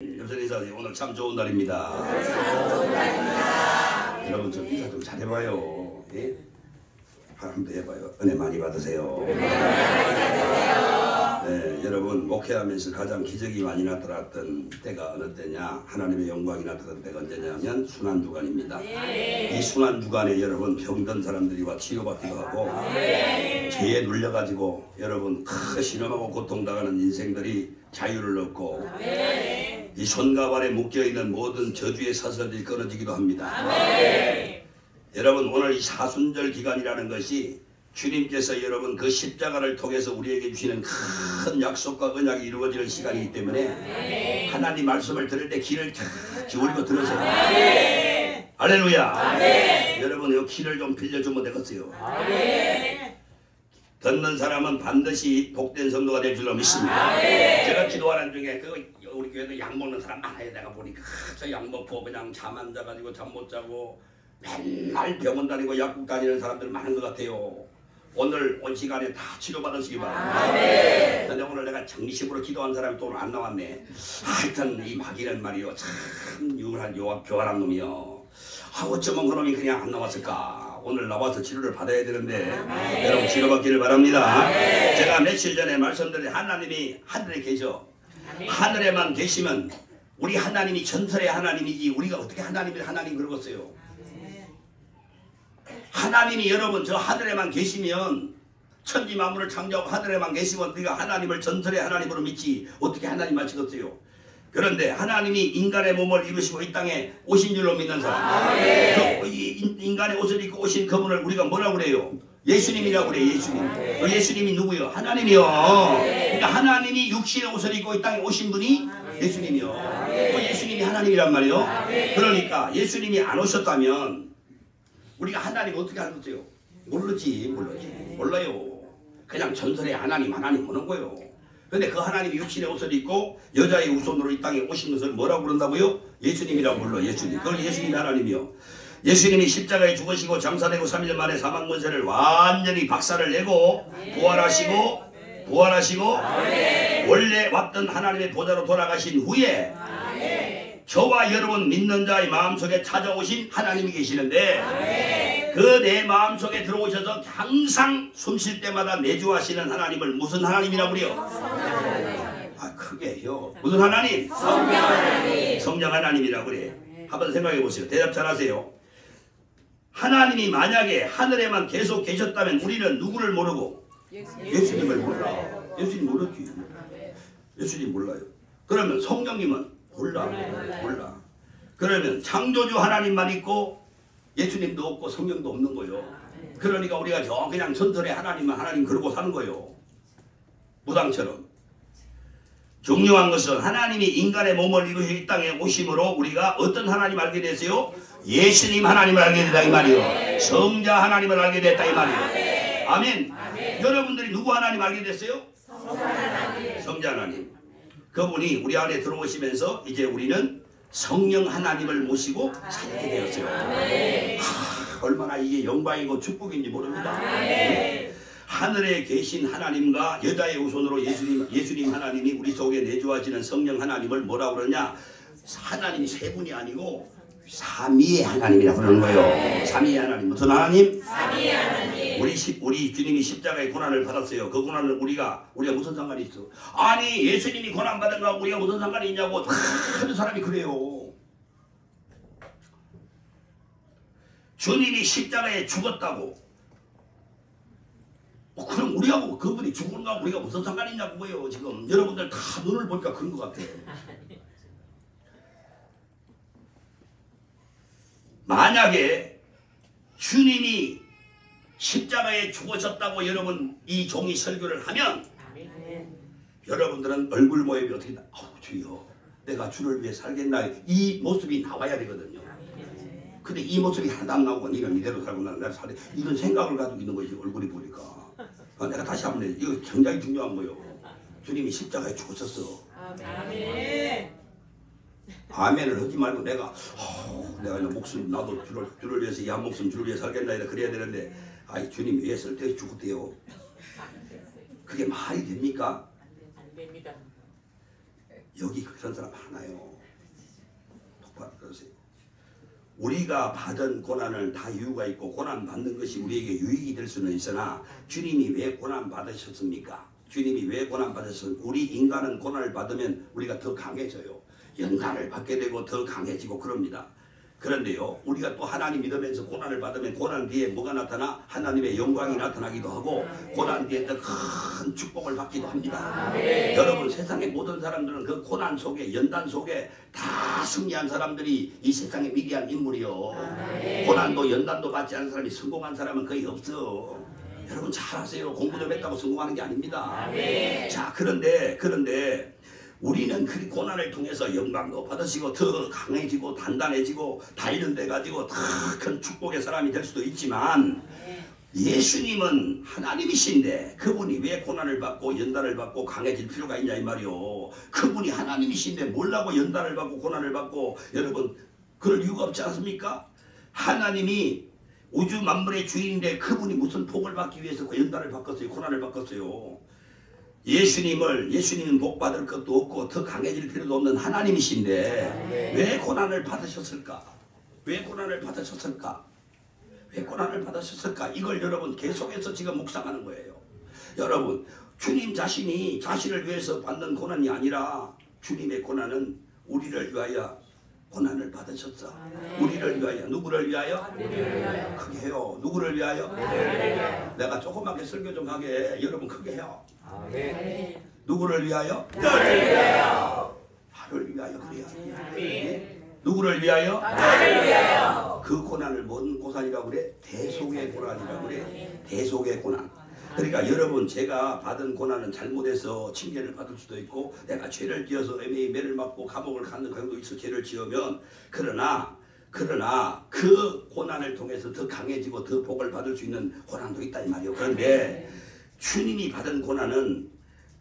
여전히사 오늘 참 좋은 날입니다. 여러분 좀 인사 좀 잘해봐요. 예? 한번 해봐요. 은혜 많이 받으세요. 네, 여러분 목회하면서 가장 기적이 많이 나타났던 때가 어느 때냐? 하나님의 영광이 나타났던 때가 언제냐면 순환주간입니다. 이 순환주간에 여러분 병든 사람들이 와 치료받기도 하고 죄에 눌려가지고 여러분 신음하고 고통당하는 인생들이 자유를 얻고 이 손과 발에 묶여있는 모든 저주의 사슬들이 끊어지기도 합니다. 여러분 오늘 이 사순절 기간이라는 것이 주님께서 여러분 그 십자가를 통해서 우리에게 주시는 큰 약속과 언약이 이루어지는 시간이기 때문에 하나님 말씀을 들을 때 귀를 탁 기울이고 들으세요. 할렐루야. 여러분 이 귀를 좀 빌려주면 되겠어요. 듣는 사람은 반드시 복된 성도가 될 줄로 믿습니다. 제가 기도하는 중에 우리 교회도 약 먹는 사람 많아요. 내가 보니까 저 약 먹고 그냥 잠 안 자가지고 잠 못 자고 맨날 병원 다니고 약국 다니는 사람들 많은 것 같아요. 오늘 온 시간에 다 치료받으시기 바랍니다. 근데 오늘 내가 정식으로 기도한 사람이 또 오늘 안 나왔네. 하여튼 이 마귀는 말이요 참 유한 교활한 놈이요. 어쩌면 그놈이 그냥 안 나왔을까. 오늘 나와서 치료를 받아야 되는데 여러분 치료받기를 바랍니다. 제가 며칠 전에 말씀드린 하나님이 하늘에 계셔. 하늘에만 계시면 우리 하나님이 전설의 하나님이지 우리가 어떻게 하나님 그러겠어요. 하나님이 여러분 저 하늘에만 계시면 천지 만물을 창조하고 하늘에만 계시면 우리가 하나님을 전설의 하나님으로 믿지 어떻게 하나님 맞추겠어요. 그런데 하나님이 인간의 몸을 입으시고 이 땅에 오신 줄로 믿는 사람 그 인간의 옷을 입고 오신 그분을 우리가 뭐라고 그래요? 예수님이라고 그래요. 예수님. 그 예수님이 누구요? 하나님이요. 그러니까 하나님이 육신의 옷을 입고 이 땅에 오신 분이 예수님이요. 그 예수님이 하나님이란 말이요. 그러니까 예수님이 안 오셨다면 우리가 하나님 어떻게 알겠어요? 모르지. 몰라요. 그냥 전설의 하나님 보는 거예요. 근데 그 하나님이 육신의 옷을 입고 여자의 후손으로 이 땅에 오신 것을 뭐라고 그런다고요? 예수님이라고 불러. 예수님. 그걸 예수님이 하나님이요. 예수님이 십자가에 죽으시고 장사되고 3일 만에 사망권세를 완전히 박살을 내고 부활하시고 원래 왔던 하나님의 보좌로 돌아가신 후에 저와 여러분 믿는 자의 마음속에 찾아오신 하나님이 계시는데 그 내 마음속에 들어오셔서 항상 숨 쉴 때마다 내주하시는 하나님을 무슨 하나님이라고 그래요? 크게 해요. 무슨 하나님? 성령 하나님이라고 그래. 한번 생각해 보세요. 대답 잘 하세요. 하나님이 만약에 하늘에만 계속 계셨다면 우리는 누구를 모르고? 예수님을 몰라. 예수님 모르지. 예수님 몰라요. 그러면 성령님은? 몰라. 그러면 창조주 하나님만 있고 예수님도 없고 성령도 없는 거예요. 그러니까 우리가 그냥 전설의 하나님 그러고 사는 거예요. 무당처럼. 중요한 것은 하나님이 인간의 몸을 이루시 이 땅에 오심으로 우리가 어떤 하나님 알게 됐어요? 예수님 하나님을 알게 됐다 이 말이에요. 성자 하나님을 알게 됐다 이 말이에요. 아멘. 여러분들이 누구 하나님 알게 됐어요? 성자 하나님. 그분이 우리 안에 들어오시면서 이제 우리는 성령 하나님을 모시고 살게 되었어요. 얼마나 이게 영광이고 축복인지 모릅니다. 하늘에 계신 하나님과 여자의 후손으로 예수님 하나님이 우리 속에 내주하시는 성령 하나님을 뭐라고 그러냐? 하나님이 세 분이 아니고 삼위의 하나님이라고 그러는 거예요. 삼위의 하나님. 무슨 하나님? 삼위의 하나님. 우리 주님이 십자가의 고난을 받았어요. 그 고난을 우리가 무슨 상관이 있어? 아니 예수님이 고난 받은 거하고 우리가 무슨 상관이 있냐고 다른 사람이 그래요. 주님이 십자가에 죽었다고. 그럼 우리하고 그분이 죽은 거하고 우리가 무슨 상관이 있냐고요. 지금 여러분들 다 눈을 보니까 그런 것 같아요. 만약에 주님이 십자가에 죽으셨다고 여러분 이 종이 설교를 하면 여러분들은 얼굴 모양이 어떻게 나? 주여 내가 주를 위해 살겠나? 이 모습이 나와야 되거든요. 근데 이 모습이 하나도 안 나오고 네가 이대로 살고 나를 살래 이런 생각을 가지고 있는 거지. 얼굴이 보니까 내가 다시 한번 해. 이거 굉장히 중요한 거예요. 주님이 십자가에 죽으셨어. 아멘을 하지 말고 내가 목숨 나도 주를 위해서 이 한 목숨 주를 위해 살겠나 이래 그래야 되는데 아이 주님 왜 쓸데없이 죽었대요. 그게 말이 됩니까? 안 됩니다. 여기 그런 사람 많아요. 똑바로 들으세요. 우리가 받은 고난은 다 이유가 있고 고난 받는 것이 우리에게 유익이 될 수는 있으나 주님이 왜 고난 받으셨습니까? 주님이 왜 고난 받으셨습니까? 우리 인간은 고난을 받으면 우리가 더 강해져요. 연단을 받게 되고 더 강해지고 그럽니다. 그런데요, 우리가 또 하나님 믿으면서 고난을 받으면 고난 뒤에 뭐가 나타나? 하나님의 영광이 나타나기도 하고 고난 뒤에 더 큰 축복을 받기도 합니다. 여러분, 세상의 모든 사람들은 그 고난 속에, 연단 속에 다 승리한 사람들이 이 세상에 위대한 인물이요. 고난도 연단도 받지 않은 사람이 성공한 사람은 거의 없어. 여러분 잘 아세요. 공부 좀 했다고 성공하는 게 아닙니다. 자, 그런데 우리는 그 고난을 통해서 영광도 받으시고 더 강해지고 단단해지고 단련돼 가지고 더 큰 축복의 사람이 될 수도 있지만 예수님은 하나님이신데 그분이 왜 고난을 받고 연단을 받고 강해질 필요가 있냐 이 말이요. 그분이 하나님이신데 뭘라고 연단을 받고 고난을 받고 여러분 그럴 이유가 없지 않습니까? 하나님이 우주 만물의 주인인데 그분이 무슨 복을 받기 위해서 연단을 받겠어요? 고난을 받겠어요? 예수님은 복 받을 것도 없고 더 강해질 필요도 없는 하나님이신데 왜 고난을 받으셨을까? 왜 고난을 받으셨을까? 왜 고난을 받으셨을까? 이걸 여러분 계속해서 지금 묵상하는 거예요. 여러분, 주님 자신이 자신을 위해서 받는 고난이 아니라 주님의 고난은 우리를 위하여 고난을 받으셨어. 우리를 위하여. 누구를 위하여? 크게 해요. 누구를 위하여? 내가 조그맣게 설교 좀 하게 여러분 크게 해요. 누구를 위하여? 너를 위하여. 나를 위하여 그래야. 누구를 위하여? 나를 위하여. 그 고난을 뭔 고난이라고 그래? 대속의 고난이라고 그래. 대속의 고난. 그러니까 여러분 제가 받은 고난은 잘못해서 징계를 받을 수도 있고 내가 죄를 지어서 애매히 매를 맞고 감옥을 가는 경우도 있어. 죄를 지으면 그러나 그 고난을 통해서 더 강해지고 더 복을 받을 수 있는 고난도 있다 이 말이에요. 그런데 주님이 받은 고난은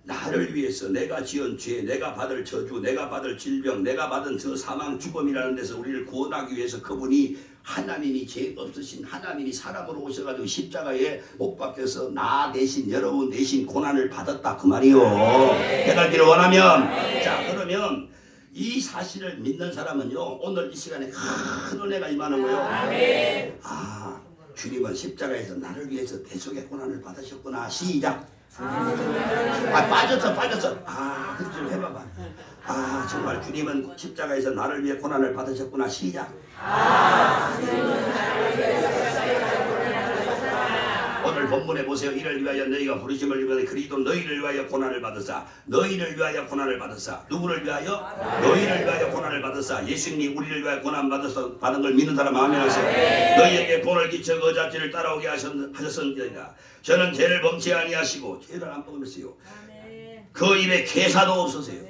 나를 위해서 내가 지은 죄, 내가 받을 저주, 내가 받을 질병, 내가 받은 저 사망 죽음이라는 데서 우리를 구원하기 위해서 그분이 하나님이 죄 없으신 하나님이 사람으로 오셔가지고 십자가에 못 박혀서 나 대신 여러분 대신 고난을 받았다 그 말이요. 깨닫기를 원하면 자 그러면 이 사실을 믿는 사람은요 오늘 이 시간에 큰 은혜가 임하는 거요. 아 주님은 십자가에서 나를 위해서 대속의 고난을 받으셨구나. 시작. 빠졌어. 그것 좀 해봐봐. 정말 주님은 십자가에서 나를 위해 고난을 받으셨구나. 시작. 오늘 본문에 보세요. 이를 위하여 너희가 부르심을 입으니 그리스도 너희를 위하여 고난을 받으사. 너희를 위하여 고난을 받으사. 누구를 위하여? 너희를 위하여 고난을 받으사. 예수님이 우리를 위하여 고난 받은 걸 믿는 사람 아멘 하세요. 너희에게 본을 끼쳐 그 자체를 따라오게 하셨으니까 저는 죄를 범치 아니하시고 죄를 안 범했어요. 그 입에 개사도 없으세요.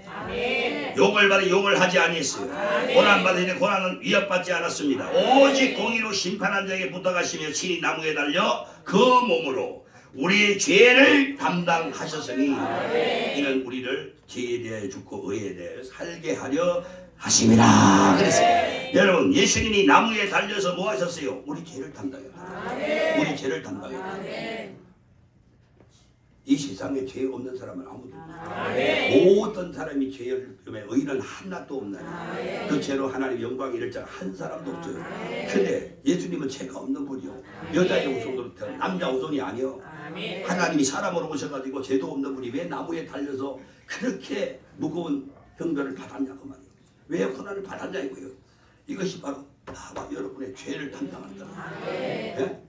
욕을 받아 욕을 하지 아니했어요. 고난 받으니 고난은 위협받지 않았습니다. 오직 공의로 심판한 자에게 부탁하시며 친히 나무에 달려 그 몸으로 우리의 죄를 담당하셨으니 이는 우리를 죄에 대하여 죽고 의에 대하여 살게 하려 하심이라 그랬어요. 여러분 예수님이 나무에 달려서 뭐 하셨어요? 우리 죄를 담당했다. 우리 죄를 담당했다. 이 세상에 죄 없는 사람은 아무도 없어요. 모든 사람이 죄를 때문에 의인은 하나도 없나요? 그 죄로 하나님 영광 이를 자가 한 사람도 없어요. 근데 예수님은 죄가 없는 분이요. 여자의 후손으로 태어난 남자 후손이 아니요. 하나님이 사람으로 오셔가지고 죄도 없는 분이 왜 나무에 달려서 그렇게 무거운 형벌을 받았냐고 말이에요. 왜 고난을 받았냐 이거예요. 이것이 바로 나와 여러분의 죄를 담당한다. 네?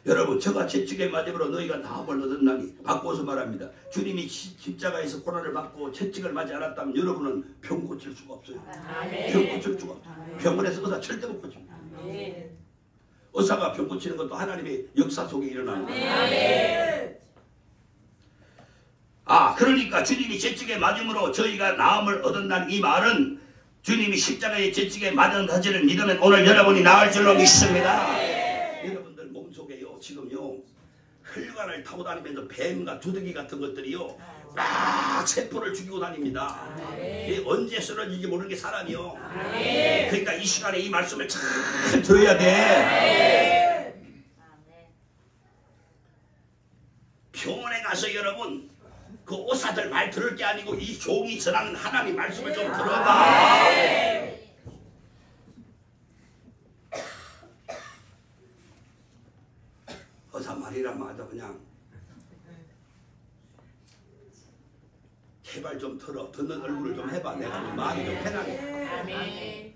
여러분 저가 채찍에 맞음으로 너희가 나음을 얻었나니 바꿔서 말합니다. 주님이 십자가에서 고난을 받고 채찍을 맞지 않았다면 여러분은 병 고칠 수가 없어요. 병 고칠 수가 없어요. 병원에서 의사 절대 못 고칩니다. 의사가 병 고치는 것도 하나님의 역사 속에 일어나는 거예요. 그러니까 주님이 채찍에 맞음으로 저희가 나음을 얻었다는 이 말은 주님이 십자가에 채찍에 맞은 사실을 믿으면 오늘 여러분이 나을 줄로 믿습니다. 여러분들 몸속에요 지금요 혈관을 타고 다니면서 뱀과 두더기 같은 것들이요 막 세포를 죽이고 다닙니다. 언제 쓰러질지 모르는 게 사람이요. 그러니까 이 시간에 이 말씀을 잘 들어야 돼. 병원에 가서 여러분 그 그 오사들 말 들을 게 아니고 이 종이 전하는 하나님 말씀을 좀 들어봐. 어사말이라마다 그냥 제발 좀 들어. 듣는 얼굴을 좀 해봐. 내가 좀 마음이 좀 편하게.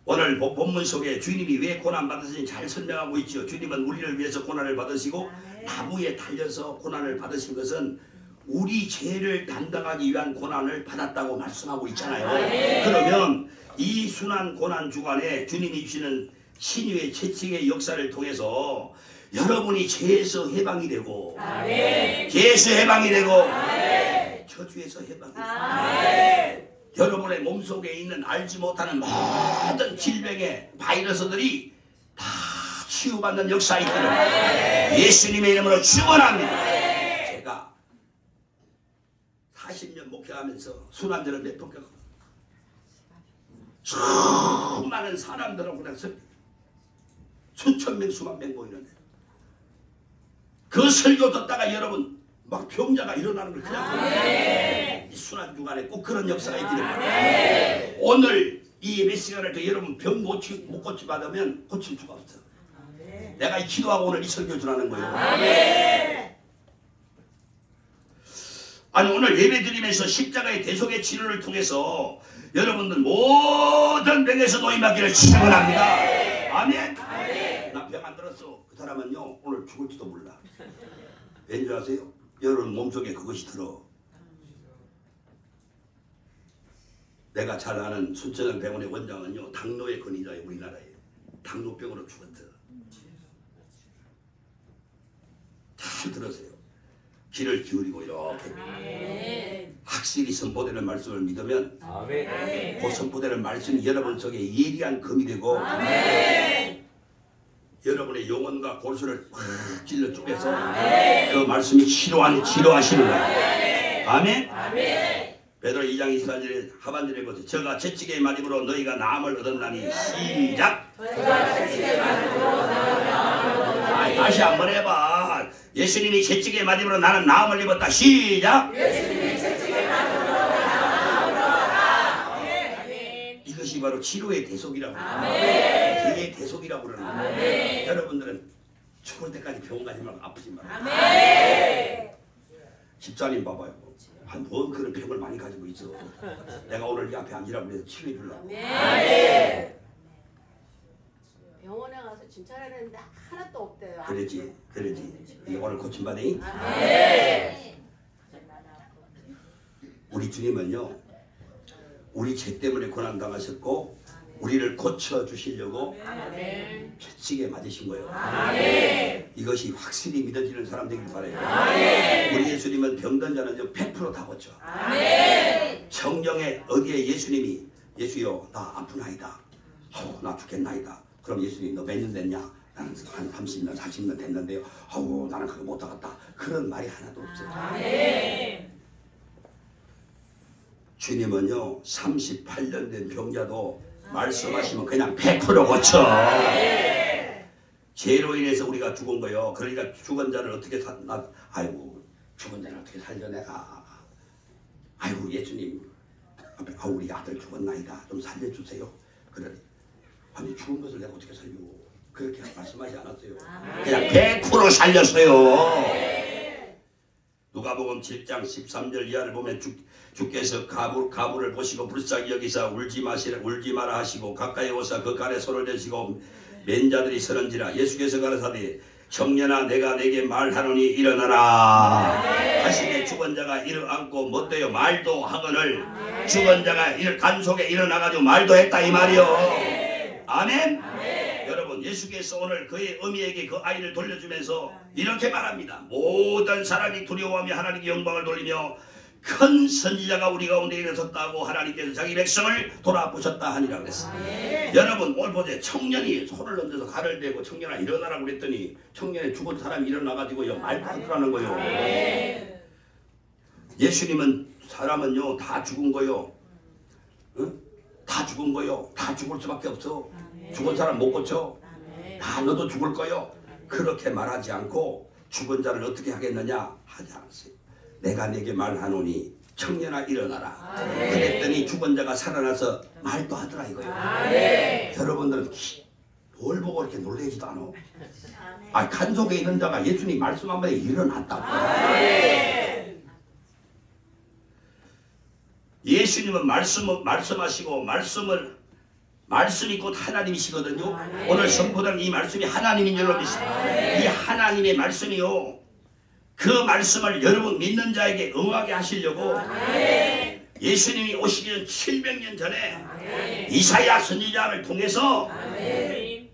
오늘 본문 속에 주님이 왜 고난 받으시는지 잘 설명하고 있죠. 주님은 우리를 위해서 고난을 받으시고 나무에 달려서 고난을 받으신 것은 우리 죄를 담당하기 위한 고난을 받았다고 말씀하고 있잖아요. 그러면 이 순환 고난 주간에 주님이 주시는 신유의 채찍의 역사를 통해서 여러분이 죄에서 해방이 되고 죄에서 해방이 되고 저주에서 해방이 되고 여러분의 몸속에 있는 알지 못하는 모든 질병의 바이러스들이 다 치유받는 역사 있기를 예수님의 이름으로 축원합니다. 제가 40년 목회하면서 순환들을 몇 번 겪고 수많은 사람들하고 그래서 수천 명 수만 명 보이는데 그 설교 듣다가 여러분 막 병자가 일어나는 걸 그냥 이 순환 주간에 꼭 그런 역사가 있기를 바랍니다. 오늘 이 예배 시간을 더 여러분 병 못 고치 받으면 고칠 수가 없어. 내가 이 기도하고 오늘 이 설교 전하는 거예요. 아니 오늘 예배 드리면서 십자가의 대속의 치료를 통해서 여러분들 모든 병에서 노임하기를 축원합니다. 아멘. 나 병 안 들었어. 그 사람은요 오늘 죽을지도 몰라. 왠지 아세요? 여러분 몸속에 그것이 들어. 내가 잘 아는 순천향 병원의 원장은요 당뇨의 권위자예요. 우리나라에 당뇨병으로 죽었어. 잘 들으세요. 귀를 기울이고 이렇게 확실히 선포되는 말씀을 믿으면 그 선포되는 말씀이 여러분 속에 예리한 검이 되고 여러분의 영혼과 골수를 확 찔러 쪼개서 그 말씀이 치료하시는 거예요. 아멘. 베드로 2장 24절에 하반절에 보세요. 저가 채찍의 말임으로 너희가 나음을 얻었나니 시작. 다시 한번 해봐. 예수님이 채찍의 말임으로 나는 나음을 입었다. 시작. 이것이 바로 치료의 대속이라고 그래요. 죄의 대속이라고 그러는 거예요. 여러분들은 죽을 때까지 병원 가지 말고 아프지 말고. 집사님 봐봐요. 뭔 그런 병을 많이 가지고 있어. 내가 오늘 이 앞에 앉으라고 해서 치료해 주려고. 병원에 가서 진찰을 했는데 하나도 없대요. 그러지. 오늘 고침받으니? 우리 주님은요 우리 죄 때문에 고난당하셨고 우리를 고쳐주시려고 채찍에 맞으신 거예요. 이것이 확실히 믿어지는 사람 되길 바라요. 우리 예수님은 병든 자는 100% 다 고쳐. 성령의 어디에 예수님이 예수여 나 아프나이다. 나 죽겠나이다. 그럼 예수님 너 몇 년 됐냐? 나는 한 30년 40년 됐는데요. 나는 그거 못하겠다. 그런 말이 하나도 없어요. 주님은요 38년 된 병자도 말씀하시면 그냥 100% 고쳐. 죄로 인해서 우리가 죽은 거요. 그러니까 죽은 자를 어떻게 아이고 죽은 자를 어떻게 살려 내가. 아이고 예수님 우리 아들 죽었나이다. 좀 살려주세요. 그래 아니 죽은 것을 내가 어떻게 살려. 그렇게 말씀하지 않았어요. 그냥 100% 살렸어요. 누가복음 7장 13절 이하를 보면 주께서 가부를 보시고 불쌍히 여기사 울지 마라 하시고 가까이 오사 그 간에 손을 대시고 맨자들이 서는지라 예수께서 가라사대 청년아 내가 내게 말하노니 일어나라 하시되 죽은 자가 일어앉고 못되어 말도 하거늘 죽은 자가 간속에 일어나가지고 말도 했다 이 말이요. 아멘. 여러분 예수께서 오늘 그의 어미에게 그 아이를 돌려주면서 이렇게 말합니다. 모든 사람이 두려워하며 하나님께 영광을 돌리며 큰 선지자가 우리 가운데 일어섰다고 하나님께서 자기 백성을 돌아보셨다 하니라 그랬어요. 여러분 오늘 보세요. 청년이 손을 얹어서 칼을 대고 청년아 일어나라고 그랬더니 청년이 죽은 사람이 일어나가지고요 말도 안 하는 거예요. 예수님은 사람은요 다 죽은 거요. 응? 다 죽은 거요. 다 죽을 수밖에 없어. 죽은 사람 못 고쳐. 다 너도 죽을 거요. 그렇게 말하지 않고 죽은 자를 어떻게 하겠느냐 하지 않았어요. 내가 내게 말하노니 청년아 일어나라. 그랬더니 죽은 자가 살아나서 말도 하더라 이거예요. 여러분들은 뭘 보고 이렇게 놀라지도 않아. 아, 간 속에 있는 자가 예수님 말씀 한 번에 일어났다고. 예수님은 말씀하시고 말씀이 곧 하나님이시거든요. 오늘 선포된 이 말씀이 하나님인 줄로 믿습니다. 이 하나님의 말씀이요, 그 말씀을 여러분 믿는 자에게 응하게 하시려고 예수님이 오시기 전 700년 전에 이사야 선지자를 통해서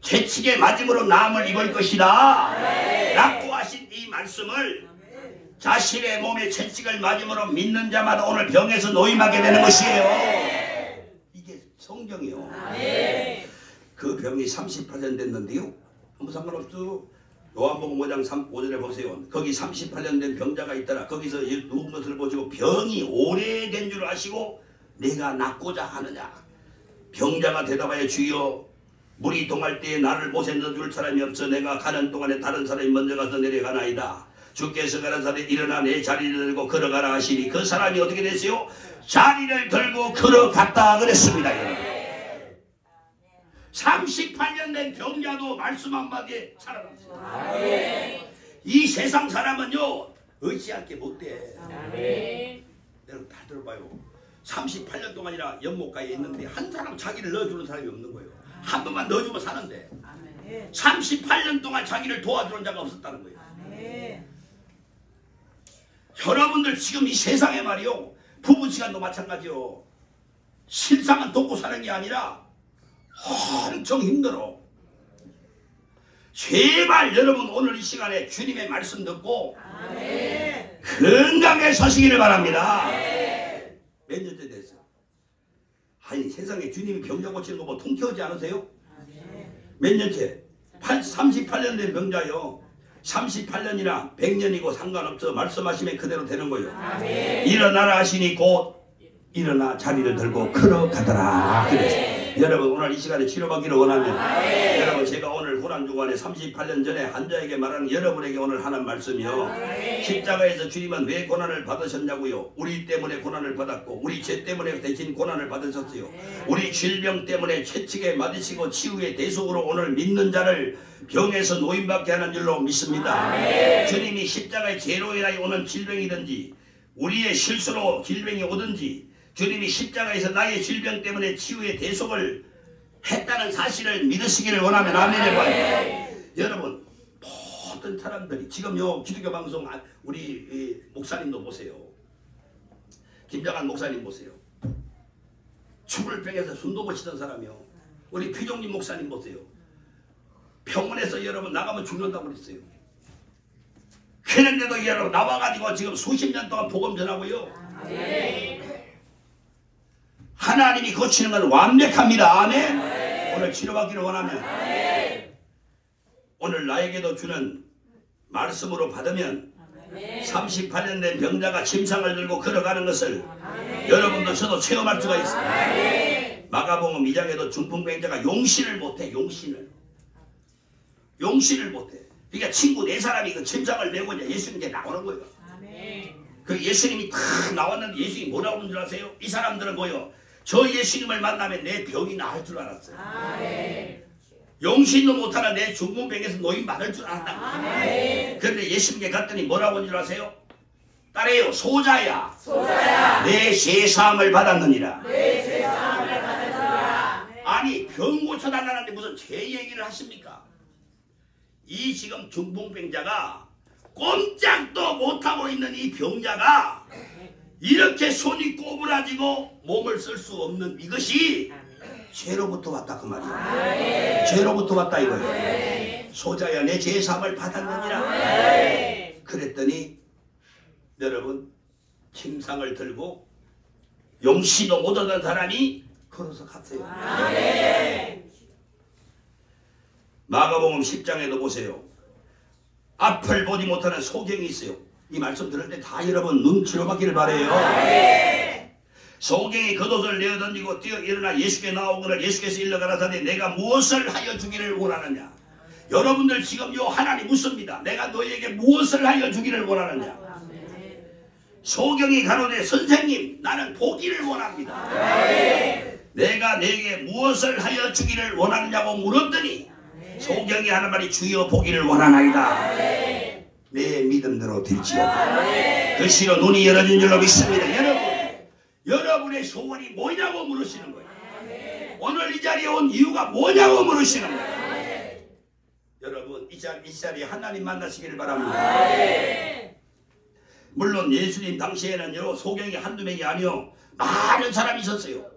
채찍에 맞음으로 나음을 입을 것이다 라고 하신 이 말씀을 자신의 몸에 채찍을 맞음으로 믿는 자마다 오늘 병에서 노임하게 되는 것이에요. 이게 성경이요. 그 병이 38년 됐는데요, 아무 상관없어. 요한복음 5장 5절에 보세요. 거기 38년 된 병자가 있더라. 거기서 누운 것을 보시고 병이 오래된 줄 아시고 내가 낫고자 하느냐. 병자가 대답하여 주여 물이 동할 때에 나를 못에 넣어줄 사람이 없어 내가 가는 동안에 다른 사람이 먼저 가서 내려가나이다. 주께서 가라사대 일어나 내 자리를 들고 걸어가라 하시니 그 사람이 어떻게 됐어요? 자리를 들고 걸어갔다 그랬습니다. 여러분. 38년 된 병자도 말씀 한마디에 살아났어요. 이 세상 사람은요 의지할 게 못돼. 여러분 다 들어봐요. 38년 동안이나 연못가에 있는데 한 사람 자기를 넣어주는 사람이 없는 거예요. 한 번만 넣어주면 사는데 38년 동안 자기를 도와주는 자가 없었다는 거예요. 여러분들 지금 이 세상에 말이요, 부부시간도 마찬가지요. 실상은 돕고 사는 게 아니라 엄청 힘들어. 제발 여러분 오늘 이 시간에 주님의 말씀 듣고 건강에 서시기를 바랍니다. 몇 년째 됐어? 아니 세상에 주님이 병자 고치는 거 뭐 통쾌하지 않으세요? 몇 년째? 38년 된 병자요. 38년이나 100년이고 상관없어. 말씀하시면 그대로 되는 거예요. 일어나라 하시니 곧 일어나 자리를 들고 걸어가더라. 그래서 여러분 오늘 이 시간에 치료받기를 원하면 여러분 제가 오늘 고난주간에 38년 전에 환자에게 말하는 여러분에게 오늘 하는 말씀이요. 십자가에서 주님은 왜 고난을 받으셨냐고요. 우리 때문에 고난을 받았고 우리 죄 때문에 대신 고난을 받으셨어요. 우리 질병 때문에 채찍에 맞으시고 치유의 대속으로 오늘 믿는 자를 병에서 노임받게 하는 줄로 믿습니다. 주님이 십자가의 죄로 인하여 오는 질병이든지 우리의 실수로 질병이 오든지 주님이 십자가에서 나의 질병 때문에 치유의 대속을 했다는 사실을 믿으시기를 원하면 아멘 해봐요. 여러분 모든 사람들이 지금요 기독교 방송 우리 목사님도 보세요. 김장한 목사님 보세요. 추불병에서 숨도 못 쉬던 사람이요. 우리 피종님 목사님 보세요. 병원에서 여러분 나가면 죽는다고 그랬어요. 그런데도 여러분 나와가지고 지금 수십 년 동안 복음 전하고요. 하나님이 고치는 건 완벽합니다. 아멘. 오늘 치료받기를 원하면 오늘 나에게도 주는 말씀으로 받으면 38년 된 병자가 침상을 들고 걸어가는 것을 여러분도 저도 체험할 수가 있습니다. 마가복음 2장에도 중풍병자가 용신을 못해. 용신을 못해. 그러니까 친구 네 사람이 그 침상을 메고 이제 예수님께 나오는 거예요. 그 예수님이 탁 나왔는데 예수님이 뭐라고 하는 줄 아세요? 이 사람들은 뭐요? 저 예수님을 만나면 내 병이 나을 줄 알았어요. 용신도 못하는 내 중풍병에서 노임 받을 줄 알았다. 그런데 예수님께 갔더니 뭐라고 하는 줄 아세요? 딸애요 소자야. 내 죄사함을 받았느니라. 아니 병 고쳐달라는데 무슨 죄 얘기를 하십니까? 이 지금 중풍병자가 꼼짝도 못하고 있는 이 병자가 이렇게 손이 꼬부라지고 몸을 쓸 수 없는 이것이 죄로부터 왔다 그 말이에요. 죄로부터 왔다 이거예요. 소자야 내 죄사함을 받았느니라. 그랬더니 여러분 침상을 들고 용시도 못 얻은 사람이 걸어서 갔어요. 마가복음 10장에도 보세요. 앞을 보지 못하는 소경이 있어요. 이 말씀 들을 때 다 여러분 눈 치료받기를 바래요. 소경이 겉옷을 내어던지고 뛰어 일어나 예수께 나오거늘 예수께서 일러가라사대 내가 무엇을 하여 주기를 원하느냐. 여러분들 지금 요 하나님 묻습니다. 내가 너희에게 무엇을 하여 주기를 원하느냐. 소경이 가로되 선생님 나는 보기를 원합니다. 내가 내게 무엇을 하여 주기를 원하느냐고 물었더니 소경이 하는 말이 주여 보기를 원하나이다. 내 믿음대로 될지어다. 그 시로 눈이 열어진 줄로 믿습니다. 여러분의 소원이 뭐냐고 물으시는 거예요. 오늘 이 자리에 온 이유가 뭐냐고 물으시는 거예요. 여러분 이 자리에 하나님 만나시기를 바랍니다. 물론 예수님 당시에는요 소경이 한두 명이 아니요 많은 사람이 있었어요.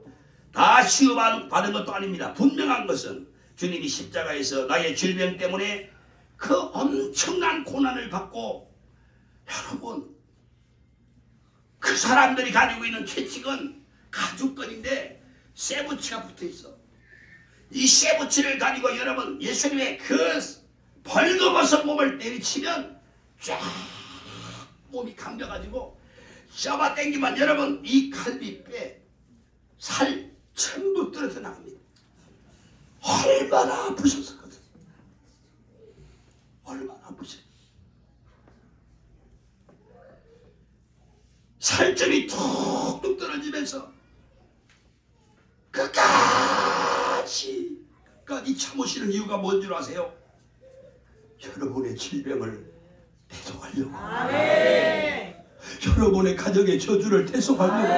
다 치유받은 것도 아닙니다. 분명한 것은 주님이 십자가에서 나의 질병 때문에 그 엄청난 고난을 받고 여러분 그 사람들이 가지고 있는 채찍은 가죽끈인데 쇠붙이가 붙어있어. 이 쇠붙이를 가지고 여러분 예수님의 그 벌거벗은 몸을 내리치면 쫙 몸이 감겨가지고 잡아당기면 여러분 이 갈비뼈 살 전부 떨어져 나갑니다. 얼마나 아프셨었거든. 얼마나 아프셨어요. 살점이 툭툭 떨어지면서 끝까지 참으시는 이유가 뭔 줄 아세요? 여러분의 질병을 대속하려고. 여러분의 가정의 저주를 대속하려고.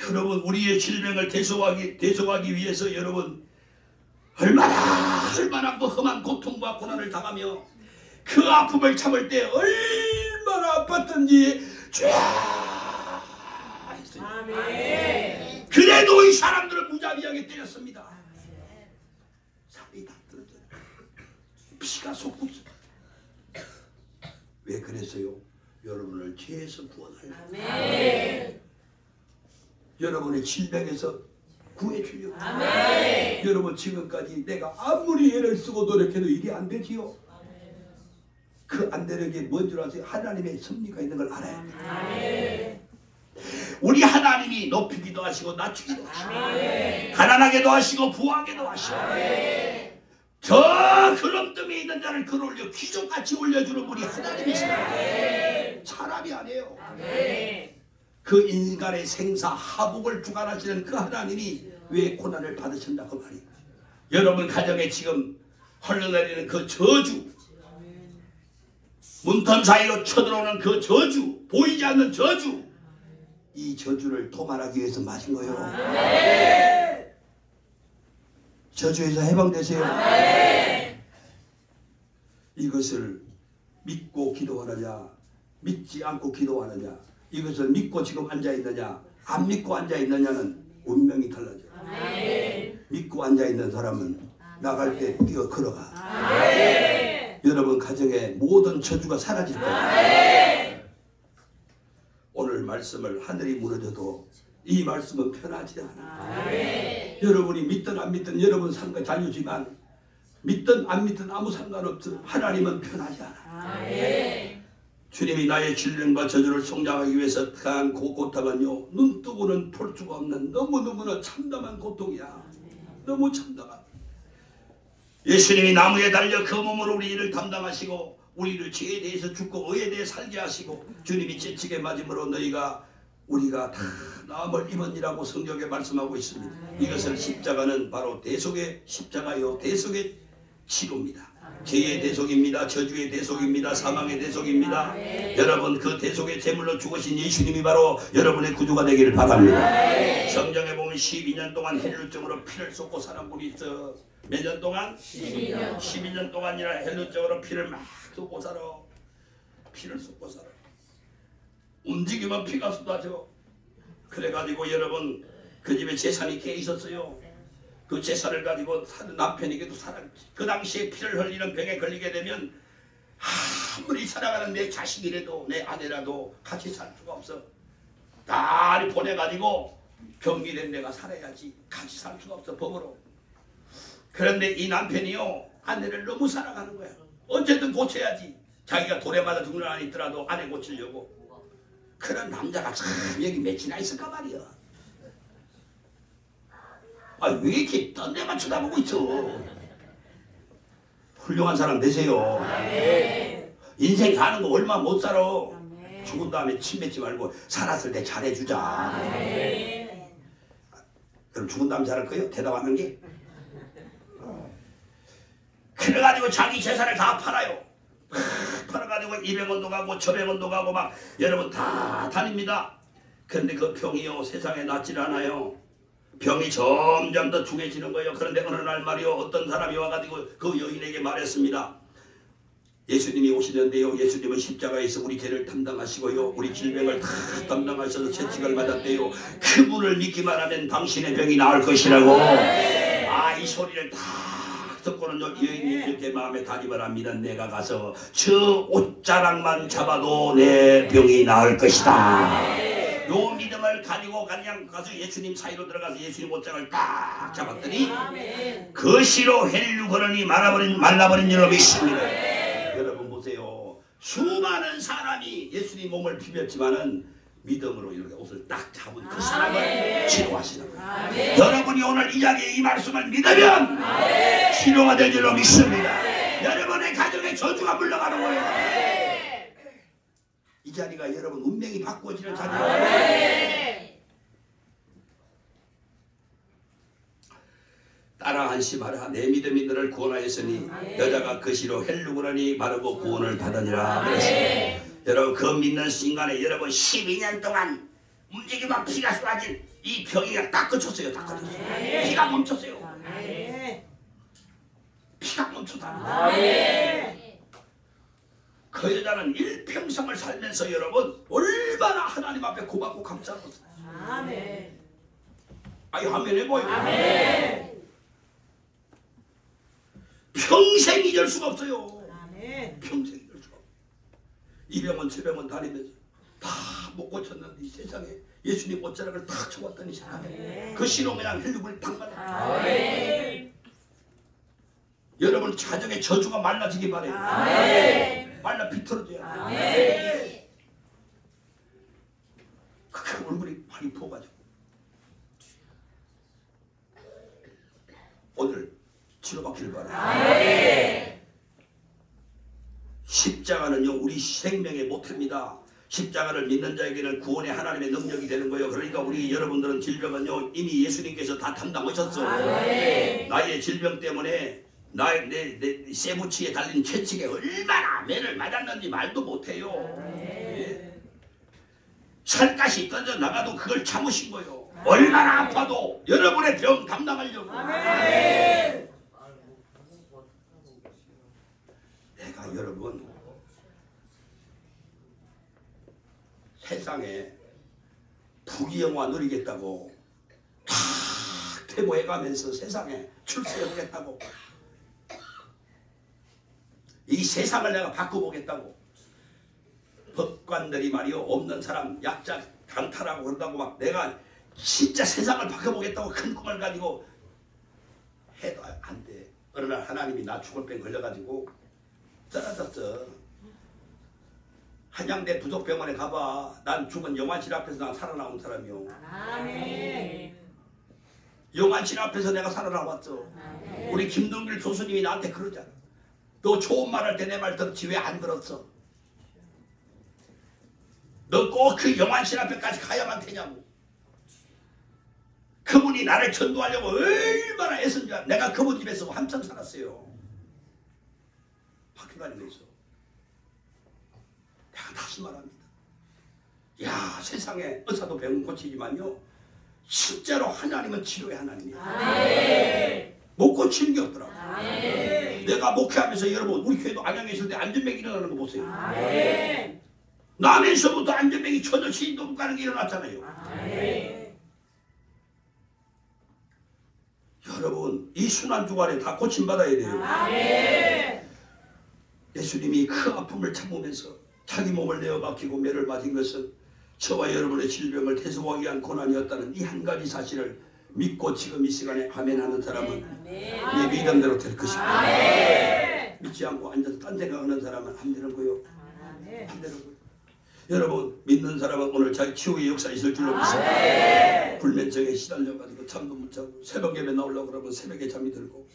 여러분 우리의 질병을 대속하기 위해서 여러분 얼마나 그 험한 고통과 고난을 당하며 그 아픔을 참을 때 얼마나 아팠던지 쫙 했어요. 그래도 이 사람들은 무자비하게 때렸습니다. 살이 다 떨어져요. 피가 솟구쳐. 왜 그랬어요? 여러분을 죄에서 구원하려고. 여러분의 질병에서 구해주려고. 여러분 지금까지 내가 아무리 애를 쓰고 노력해도 이게 안 되지요. 그 안 되는 게 뭔 줄 아세요? 하나님의 섭리가 있는 걸 알아야 돼요. 우리 하나님이 높이기도 하시고 낮추기도 하시고 가난하게도 하시고 부하게도 하시고 저 그럼뜸에 있는 자를 끌어올려 귀족같이 올려주는 분이 하나님이시다. 사람이 아니에요. 그 인간의 생사 하복을 주관하시는 그 하나님이 왜 고난을 받으신다 그 말이에요. 여러분 가정에 지금 흘러내리는 그 저주, 문틈 사이로 쳐들어오는 그 저주, 보이지 않는 저주, 이 저주를 도말하기 위해서 마신 거예요. 저주에서 해방되세요. 이것을 믿고 기도하느냐 믿지 않고 기도하느냐, 이것을 믿고 지금 앉아있느냐 안 믿고 앉아있느냐는 운명이 달라져요. 믿고 앉아있는 사람은 나갈 때 뛰어 걸어가. 여러분 가정의 모든 저주가 사라질 거예요. 오늘 말씀을 하늘이 무너져도 이 말씀은 편하지 않아. 여러분이 믿든 안 믿든 여러분 상관 자유지만 믿든 안 믿든 아무 상관없어. 하나님은 편하지 않아. 주님이 나의 질병과 저주를 속량하기 위해서 당한 그 고통은요, 눈 뜨고는 볼 수가 없는 너무너무나 참담한 고통이야. 너무 참담한. 예수님이 나무에 달려 그 몸으로 우리를 담당하시고 우리를 죄에 대해서 죽고 의에 대해 살게 하시고 주님이 채찍에 맞음으로 우리가 다 나음을 입었니라고 성경에 말씀하고 있습니다. 이것을 십자가는 바로 대속의 십자가요, 대속의 치료입니다. 죄의 대속입니다. 저주의 대속입니다. 사망의 대속입니다. 여러분 그 대속의 제물로 죽으신 예수님이 바로 여러분의 구주가 되기를 바랍니다. 성경에 보면 12년 동안 헬루증으로 피를 쏟고 사는 분이 있어. 몇 년 동안? 12년 동안이나 헬루증으로 피를 막 쏟고 살아. 피를 쏟고 살아. 움직이면 피가 쏟아져. 그래가지고 여러분 그 집에 재산이 꽤 있었어요. 그 재산을 가지고 사는 남편에게도 그 당시에 피를 흘리는 병에 걸리게 되면 아무리 살아가는 내 자식이라도 내 아내라도 같이 살 수가 없어. 딸이 보내가지고 병기된 내가 살아야지. 같이 살 수가 없어, 법으로. 그런데 이 남편이요, 아내를 너무 사랑하는 거야. 어쨌든 고쳐야지. 자기가 돌에 맞아 죽는 한 있더라도 아내 고치려고. 그런 남자가 참 여기 몇이나 있을까 말이야. 아, 왜 이렇게 딴 데만 쳐다보고 있어. 훌륭한 사람 되세요. 인생 사는 거 얼마 못 살아. 아멘. 죽은 다음에 침 뱉지 말고 살았을 때 잘해주자. 아멘. 그럼 죽은 다음에 잘할 거예요? 대답하는 게? 그래가지고 자기 재산을 다 팔아요. 팔아가지고 200원도 가고 1000원도 가고 막 여러분 다 다닙니다. 그런데 그 병이요 세상에 낫질 않아요. 병이 점점 더 중해지는 거예요. 그런데 어느 날 말이요 어떤 사람이 와가지고 그 여인에게 말했습니다. 예수님이 오시는데요. 예수님은 십자가에서 우리 죄를 담당하시고요. 우리 질병을 다 담당하셔서 채찍을 맞았대요. 그분을 믿기만 하면 당신의 병이 나을 것이라고. 이 소리를 다 듣고는 여인이 이렇게 마음에 다짐을 합니다. 내가 가서 저 옷자락만 잡아도 내 병이 나을 것이다. 요 믿음을 가지고 그냥 가서 예수님 사이로 들어가서 예수님 옷장을 딱 잡았더니 그 시로 헬류 걸으니 말라버린 줄로 믿습니다. 여러분 보세요. 수많은 사람이 예수님 몸을 비볐지만은 믿음으로 이렇게 옷을 딱 잡은 그 사람을 치료하시는 거예요. 여러분이 오늘 이 자리에 이 말씀을 믿으면 치료가 될 줄로 믿습니다. 여러분의 가정에 저주가 물러가는 거예요. 이 자리가 여러분 운명이 바꿔지는 자리예요. 따라 안심하라. 내 믿음이 너를 구원하였으니 여자가 그 시로 헬루그러니 마르고 구원을 받으니라 그랬습니다. 여러분 그 믿는 순간에 여러분 12년 동안 움직이면 피가 쏟아진 이 병이 딱 그쳤어요. 딱 그쳤어요. 피가 멈췄어요. 피가 멈췄다. 그 여자는 일평생을 살면서 여러분 얼마나 하나님 앞에 고맙고 감사하고 아멘 해봐요. 평생 잊을 수가 없어요. 평생 잊을 수가 없어요. 200원 700원 다니면서 다 못 고쳤는데 이 세상에 예수님 옷자락을 탁 쳐봤더니 세상에 그 시로 그냥 헬륨을 탁 발라. 여러분 가정의 저주가 말라지기 바래요. 말라 비틀어져야 돼. 그렇게 얼굴이 많이 부어가지고 오늘 치료받기를 바라요. 십자가는요 우리 생명의 모태입니다. 십자가를 믿는 자에게는 구원의 하나님의 능력이 되는 거예요. 그러니까 우리 여러분들은 질병은요 이미 예수님께서 다 담당하셨어. 나의 질병 때문에 내 쇠붙이에 달린 채찍에 얼마나 매를 맞았는지 말도 못해요. 살갗이 떠져 나가도 그걸 참으신 거예요. 얼마나 아파도 여러분의 병 담당하려고. 내가 여러분 세상에 부귀영화 누리겠다고 다 퇴보해가면서 세상에 출세해보겠다고 이 세상을 내가 바꿔보겠다고 법관들이 말이요 없는 사람 약자 강탈하고 그런다고 막 내가 진짜 세상을 바꿔보겠다고 큰 꿈을 가지고 해도 안 돼. 어느 날 하나님이 나 죽을 병 걸려가지고 쓰러졌어. 한양대 부속병원에 가봐. 난 죽은 영환실 앞에서 난 살아나온 사람이요. 영환실 앞에서 내가 살아나왔어. 우리 김동길 교수님이 나한테 그러잖아. 너 좋은 말 할 때 내 말 듣지 왜 안 들었어? 너 꼭 그 영환실 앞에까지 가야만 되냐고. 그분이 나를 전도하려고 얼마나 애쓴 줄 알아. 내가 그분 집에서 한참 살았어요. 학교 다니면서. 내가 다시 말합니다. 야 세상에 의사도 병은 고치지만요. 실제로 하나님은 치료의 하나님이에요. 못 고치는 게 없더라고. 내가 목회하면서 여러분 우리 교회도 안양에 있을 때 안전병이 일어나는 거 보세요. 남에서부터 안전병이 전혀 시인도 못 가는 게 일어났잖아요. 여러분 이 순환주간에 다 고침받아야 돼요. 예수님이 그 아픔을 참으면서 자기 몸을 내어 박히고 매를 맞은 것은 저와 여러분의 질병을 퇴소하기 위한 고난이었다는 이 한 가지 사실을 믿고 지금 이 시간에 아멘 하는 사람은 내 믿음대로 될 것입니다. 믿지 않고 앉아서 딴 생각하는 사람은 안 되는 거요. 안 되는 거요. 여러분 믿는 사람은 오늘 자기 치유의 역사 있을 줄로 믿습니다. 불면증에 시달려가지고 잠도 못 자고 새벽 예배 나오려고 그러면 새벽에 잠이 들고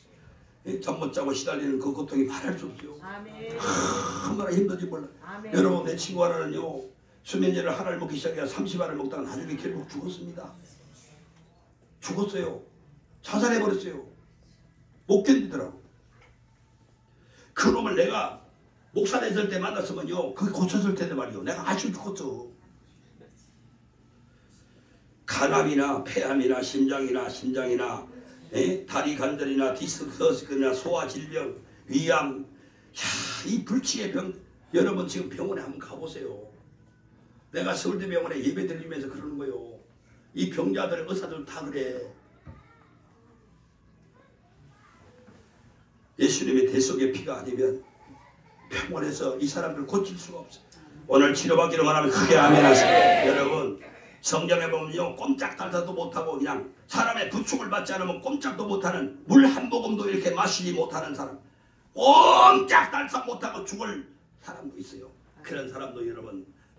잠 못 자고 시달리는 그 고통이 말할 수 없어요. 아멘. 얼마나 힘든지 몰라. 아멘. 여러분, 내 친구 하나는요, 수면제를 하나를 먹기 시작해서 30알을 먹다가 나중에 결국 죽었습니다. 죽었어요. 자살해버렸어요. 못 견디더라고. 그 놈을 내가 목사 됐을 때 만났으면요, 그게 고쳤을 텐데 말이요, 내가 아주 죽었어. 간암이나 폐암이나 심장이나 다리 관절이나 디스크나 소화 질병, 위암, 이 불치의 병, 여러분 지금 병원에 한번 가보세요. 내가 서울대병원에 예배 드리면서 그러는 거예요. 이 병자들, 의사들 다 그래. 예수님의 대속의 피가 아니면 병원에서 이 사람들 고칠 수가 없어. 오늘 치료받기를 원하면 크게 아멘 하세요. 여러분, 성경에 보면요, 꼼짝달싹도 못하고 그냥 사람의 부축을 받지 않으면 꼼짝도 못하는, 물 한 모금도 이렇게 마시지 못하는 사람, 꼼짝달싹 못하고 죽을 사람도 있어요. 그런 사람도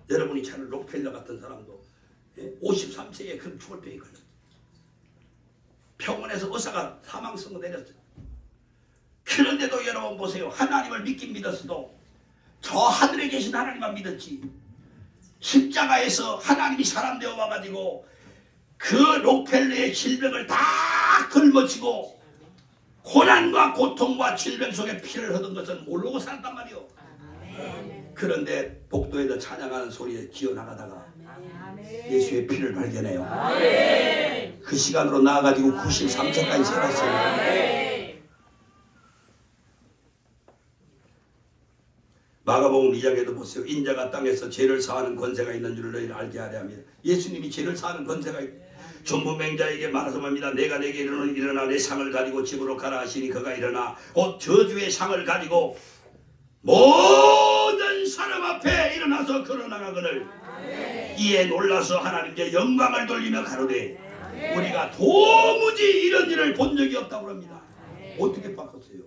여러분이 찾는 록펠러 같은 사람도 53세에 그런 죽을 병이 걸렸어요. 병원에서 의사가 사망선고 내렸어요. 그런데도 여러분 보세요. 하나님을 믿긴 믿었어도 저 하늘에 계신 하나님만 믿었지. 십자가에서 하나님이 사람 되어 와가지고 그 록펠러의 질병을 다 걸머치고 고난과 고통과 질병 속에 피를 흘린 것은 모르고 살았단 말이오. 그런데 복도에서 찬양하는 소리에 기어나가다가 예수의 피를 발견해요. 그 시간으로 나아가지고 93세까지 살았어요. 마가복음 2장에도 보세요. 인자가 땅에서 죄를 사하는 권세가 있는 줄 너희는 알게 하려 합니다. 예수님이 죄를 사하는 권세가 있고, 전부맹자에게 말해서 말입니다. 내가 내게 이르노니 일어나 내 상을 가지고 집으로 가라 하시니 그가 일어나 곧 저주의 상을 가지고 모든 사람 앞에 일어나서 걸어나가거늘 이에 놀라서 하나님께 영광을 돌리며 가로되 우리가 도무지 이런 일을 본 적이 없다고 합니다. 어떻게 바꿨어요?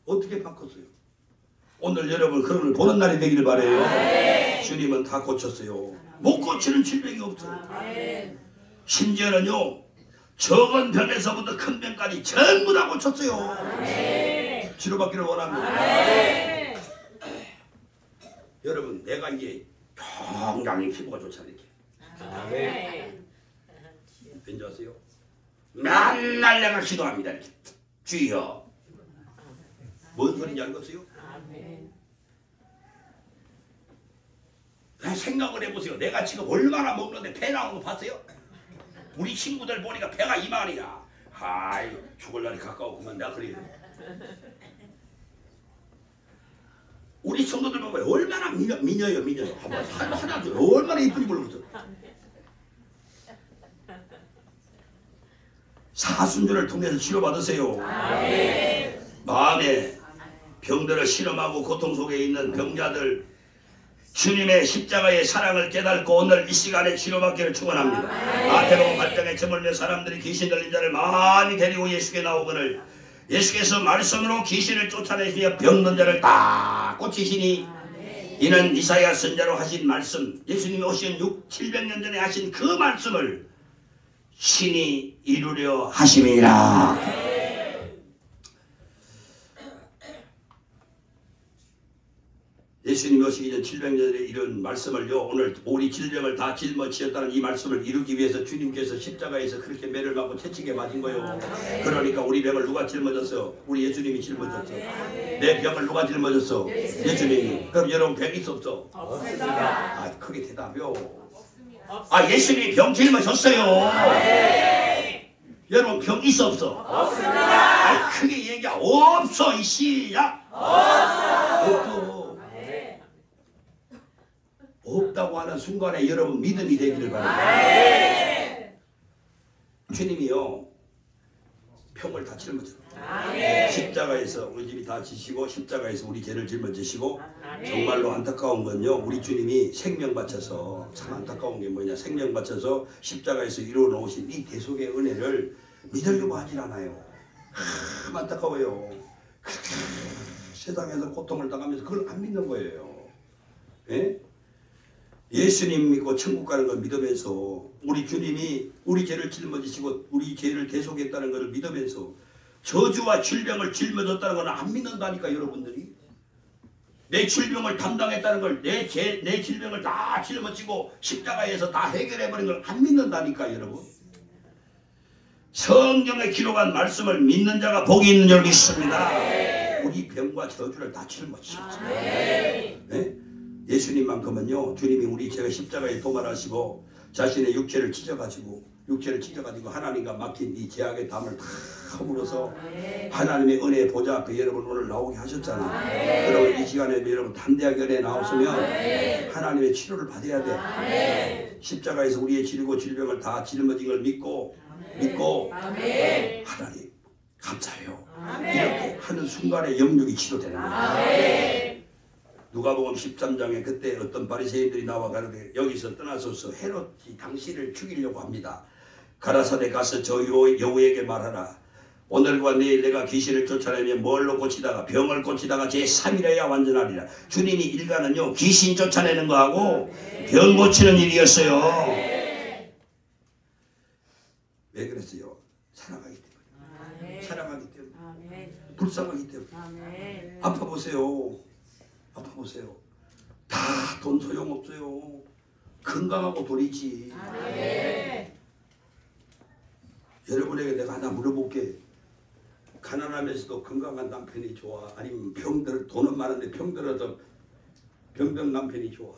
어떻게 바꿨어요? 오늘 여러분 그런 걸 보는 날이 되기를 바라요. 주님은 다 고쳤어요. 못 고치는 질병이 없어요. 심지어는요, 적은 병에서부터 큰 병까지 전부 다 고쳤어요. 치료받기를 원합니다. 여러분, 내가 이게 건강히 피부가 좋잖아요. 이렇게. 왠지 아세요? 맨날 내가 기도합니다. 이렇게. 주여. 뭔 소리인지 알겠어요? 그냥 생각을 해보세요. 내가 지금 얼마나 먹는데 배 나오는 거 봤어요? 우리 친구들 보니까 배가 이만이야. 아이, 죽을 날이 가까웠구만. 내가 그래요. 우리 친구들 보면 얼마나 미녀요. 한번 하나 줘. 얼마나 이쁜지 모르겠어. 사순절을 통해서 치료받으세요. 마음에 병들을 실험하고 고통 속에 있는 병자들, 주님의 십자가의 사랑을 깨닫고 오늘 이 시간에 치료받기를 축원합니다. 아태로 발등에 저물며 사람들이 귀신 들린 자를 많이 데리고 예수께 나오거늘 예수께서 말씀으로 귀신을 쫓아내시며 병든 자를 다 고치시니 이는 이사야 선자로 하신 말씀, 예수님이 오신 700년 전에 하신 그 말씀을 신이 이루려 하심이니라. 예수님이 오시기 전 700년에 이런 말씀을요, 오늘 우리 질병을 다 짊어지었다는 이 말씀을 이루기 위해서 주님께서 십자가에서 그렇게 매를 맞고 채찍에 맞은 거예요. 그러니까 우리 병을 누가 짊어졌어? 우리 예수님이 짊어졌어. 내 병을 누가 짊어졌어? 예수님이. 그럼 여러분 병 있어 없어? 없습니다. 아, 크게 대답해요. 아, 예수님이 병 짊어졌어요. 여러분 병 있어 없어? 없습니다. 아, 크게 얘기해. 없어. 이 시작. 없어. 없다고 하는 순간에 여러분 믿음이 되기를 바랍니다. 주님이요, 병을 다 짊어졌어요. 십자가에서 우리 집이 다 지시고 십자가에서 우리 죄를 짊어지시고, 정말로 안타까운 건요, 우리 주님이 생명 바쳐서, 참 안타까운 게 뭐냐, 생명 바쳐서 십자가에서 이루어 놓으신 이 대속의 은혜를 믿으려고 하질 않아요. 참 안타까워요. 세상에서 고통을 당하면서 그걸 안 믿는 거예요. 예? 예수님 믿고 천국 가는 걸 믿으면서, 우리 주님이 우리 죄를 짊어지시고 우리 죄를 대속했다는 것을 믿으면서 저주와 질병을 짊어졌다는 건 안 믿는다니까 여러분들이. 내 질병을 담당했다는 걸, 내 질병을 다 짊어지고 십자가에서 다 해결해버린 걸 안 믿는다니까 여러분. 성경에 기록한 말씀을 믿는 자가 복이 있는 줄 믿습니다. 우리 병과 저주를 다 짊어지셨습니다. 네? 예수님만큼은요, 주님이 우리 제가 십자가에 도말하시고 자신의 육체를 찢어가지고 하나님과 막힌 이 죄악의 담을 다 허물어서 하나님의 은혜의 보좌 앞에 여러분 오늘 나오게 하셨잖아요. 여러분 이 시간에 여러분 담대하게 은혜 나왔으면 하나님의 치료를 받아야 돼. 십자가에서 우리의 질병을 다 짊어진 걸 믿고 하나님 감사해요. 이렇게 하는 순간에 영육이 치료되는 거예요. 누가복음 13장에 그때 어떤 바리새인들이 나와 가는데 여기서 떠나소서 헤롯이 당신을 죽이려고 합니다. 가라사대 가서 저 여우에게 말하라. 오늘과 내일 내가 귀신을 쫓아내면 뭘로 고치다가 병을 고치다가 제3일에야 완전하리라. 주님이 일가는요 귀신 쫓아내는 거하고 병 고치는 일이었어요. 왜 그랬어요? 사랑하기 때문에. 사랑하기 때문에. 불쌍하기 때문에. 아파 보세요. 다 돈 소용없어요. 건강하고 돈이지. 여러분에게 내가 하나 물어볼게. 가난하면서도 건강한 남편이 좋아? 아니면 돈은 많은데 병들어서 병든 남편이 좋아?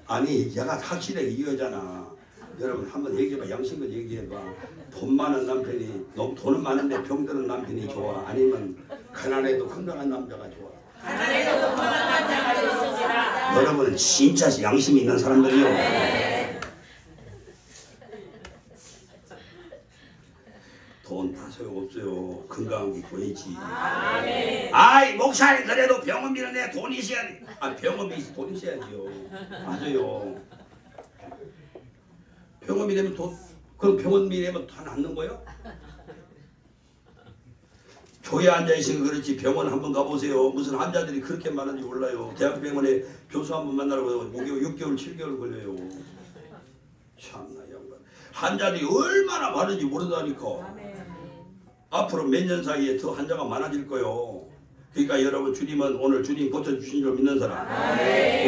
아니 얘가 확실하게 이거잖아. 여러분 한번 얘기해봐. 양심껏 얘기해봐. 돈 많은 남편이 돈은 많은데 병드는 남편이 좋아? 아니면 가난해도 건강한 남자가 좋아? 가난해도 건강한 남자가 좋습니다. 여러분은 진짜 양심이 있는 사람들이요. 돈 다 소용없어요. 건강한 게 돈이지. 아이 목사님 그래도 병원비는 내 돈이 있어야지. 병원비 돈이 있어야지요. 맞아요. 병원비 내면 그럼 병원비 내면 다 낫는 거예요? 교회 앉아있으니까 그렇지 병원 한번 가보세요. 무슨 환자들이 그렇게 많은지 몰라요. 대학병원에 교수 한번 만나라고 6개월 7개월 걸려요. 참나 양반. 환자들이 얼마나 많은지 모른다니까. 앞으로 몇 년 사이에 더 환자가 많아질 거예요. 그러니까 여러분 주님은 오늘 주님 고쳐주신 줄 믿는 사람.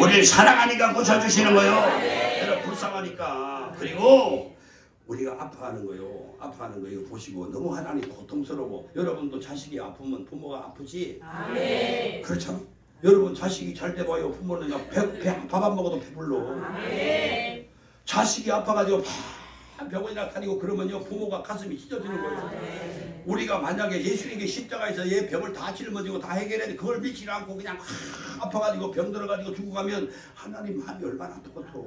우리를 사랑하니까 고쳐주시는 거예요. 여러분 불쌍하니까. 그리고 우리가 아파하는 거요. 아파하는 거 이거 보시고 너무 하나님 고통스러워. 여러분도 자식이 아프면 부모가 아프지? 그렇죠? 여러분 자식이 잘 돼 봐요. 부모는 밥 안 먹어도 배불러. 자식이 아파가지고 병원이나 다니고 그러면요 부모가 가슴이 찢어지는 거예요. 우리가 만약에 예수님께 십자가에서 얘 병을 다 짊어지고 다 해결했는데 그걸 믿지 않고 그냥 아파가지고 병 들어가지고 죽어가면 하나님 마음이 얼마나 아프겠어.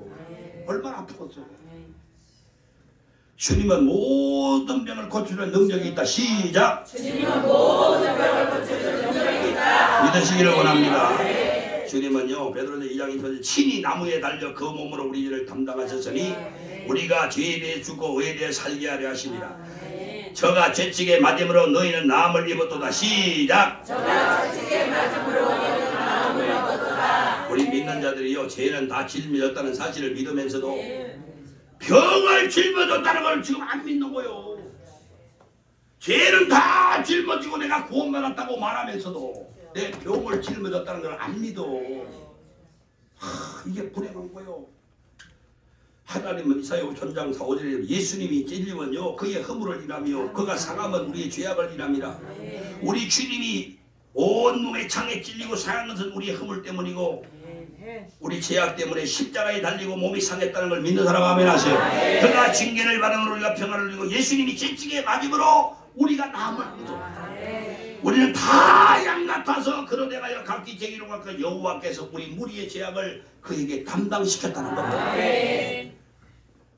얼마나 아프겠어. 주님은 모든 병을 고치는 능력이 있다. 시작. 주님은 모든 병을 고치는 능력이 있다. 믿으시기를 원합니다. 주님은요 베드로전서 2장 20절에 친히 나무에 달려 그 몸으로 우리 죄를 담당하셨으니 우리가 죄에 대해 죽고 의에 대해 살게 하려 하십니다. 저가 채찍에 맞음으로 너희는 나음을 입었도다. 시작. 저가 채찍에 맞음으로 너희는 나음을 입었도다. 우리 믿는 자들이요 죄는 다 짊어졌다는 사실을 믿으면서도 병을 짊어졌다는 걸 지금 안 믿는 거예요. 죄는 다 짊어지고 내가 구원받았다고 말하면서도 내 병을 짊어졌다는 걸 안 믿어. 이게 불행한 거예요. 하나님은 이사야 5장 4절에 예수님이 찔리면요 그의 허물을 인하며 그가 상하면 우리의 죄악을 인합니다. 우리 주님이 온몸에 창에 찔리고 상한 것은 우리의 허물 때문이고 우리 죄악 때문에 십자가에 달리고 몸이 상했다는 걸 믿는 사람 아멘 하세요. 그가 징계를 받음으로 우리가 평안을 누리고 예수님이 채찍에 맞음으로 우리가 나음을 얻어. 우리는 다 양 같아서 그러다가 각기 제기로 갈까 여호와께서 우리 무리의 죄악을 그에게 담당시켰다는 겁니다.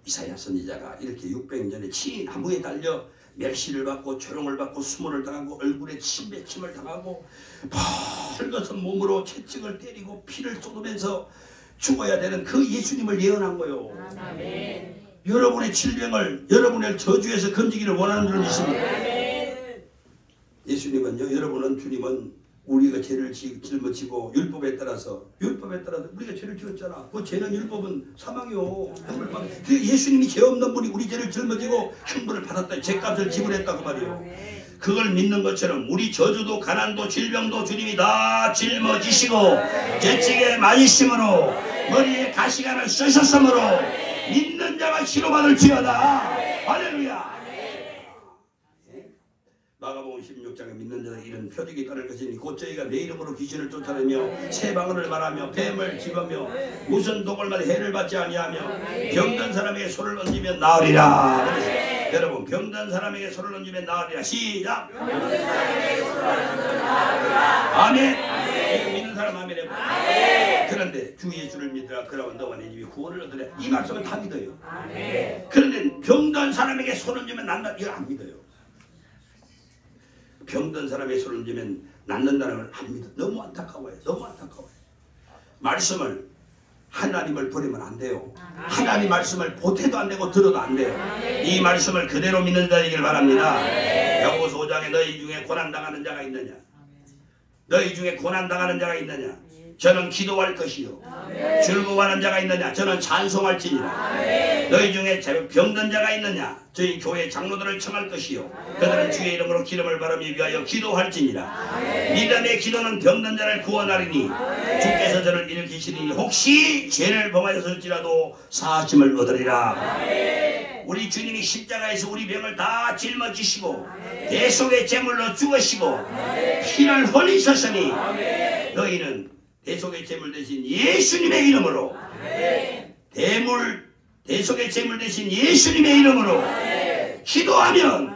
이사야 선지자가 이렇게 600년에 친히 나무에 달려 멸시를 받고 조롱을 받고 수모를 당하고 얼굴에 침뱉침을 당하고 벌겋은 몸으로 채찍을 때리고 피를 쏟으면서 죽어야 되는 그 예수님을 예언한 거예요. 여러분의 질병을 여러분의 저주에서 건지기를 원하는 줄 믿습니다. 예수님은요, 여러분은 주님은 우리가 죄를 짊어지고 율법에 따라서 우리가 죄를 지었잖아. 그 죄는 율법은 사망이요. 그 예수님이 죄 없는 분이 우리 죄를 짊어지고 형벌을 받았다. 죄값을 지불했다 그 말이에요. 그걸 믿는 것처럼 우리 저주도 가난도 질병도 주님이 다 짊어지시고 죄책에 맞으심으로 머리에 가시관을 쓰셨으므로 믿는 자가 치료받을 지어다. 할렐루야. 마가복음 16장에 믿는 자들에게 이런 표적이 따를 것이니 곧 저희가 내 이름으로 귀신을 쫓아내며 새 방언을 말하며 뱀을 집으며 무슨 독을마다 해를 받지 아니하며 병든 사람에게 손을 얹으면 나으리라. 그래서 여러분 병든 사람에게 손을 얹으면 나으리라. 시작. 아멘. 믿는 사람 아멘 해봐. 그런데 주 예수를 믿으라. 그러면 너와 내 집이 구원을 얻으라. 이 말씀은 다 믿어요. 그런데 병든 사람에게 손을 얹으면 난다. 이거 안 믿어요. 병든 사람의 손을 얹으면 낫는다는 걸 안 믿어. 너무 안타까워요. 너무 안타까워요. 말씀을 하나님을 버리면 안 돼요. 하나님 말씀을 보태도 안 되고 들어도 안 돼요. 이 말씀을 그대로 믿는 자이길 바랍니다. 야고보서 5장에 너희 중에 고난당하는 자가 있느냐? 너희 중에 고난당하는 자가 있느냐? 저는 기도할 것이요. 즐거워하는 자가 있느냐? 저는 찬송할지니라. 너희 중에 병든 자가 있느냐? 저희 교회 장로들을 청할 것이요. 그들은 주의 이름으로 기름을 바르며 위하여 기도할지니라. 믿음의 기도는 병든 자를 구원하리니 주께서 저를 일으키시리니 혹시 죄를 범하였을지라도 사하심을 얻으리라. 우리 주님이 십자가에서 우리 병을 다 짊어지시고 대속의 제물로 죽으시고 피를 흘리셨으니 너희는 대속의 제물 대신 예수님의 이름으로 대속의 제물 대신 예수님의 이름으로 기도하면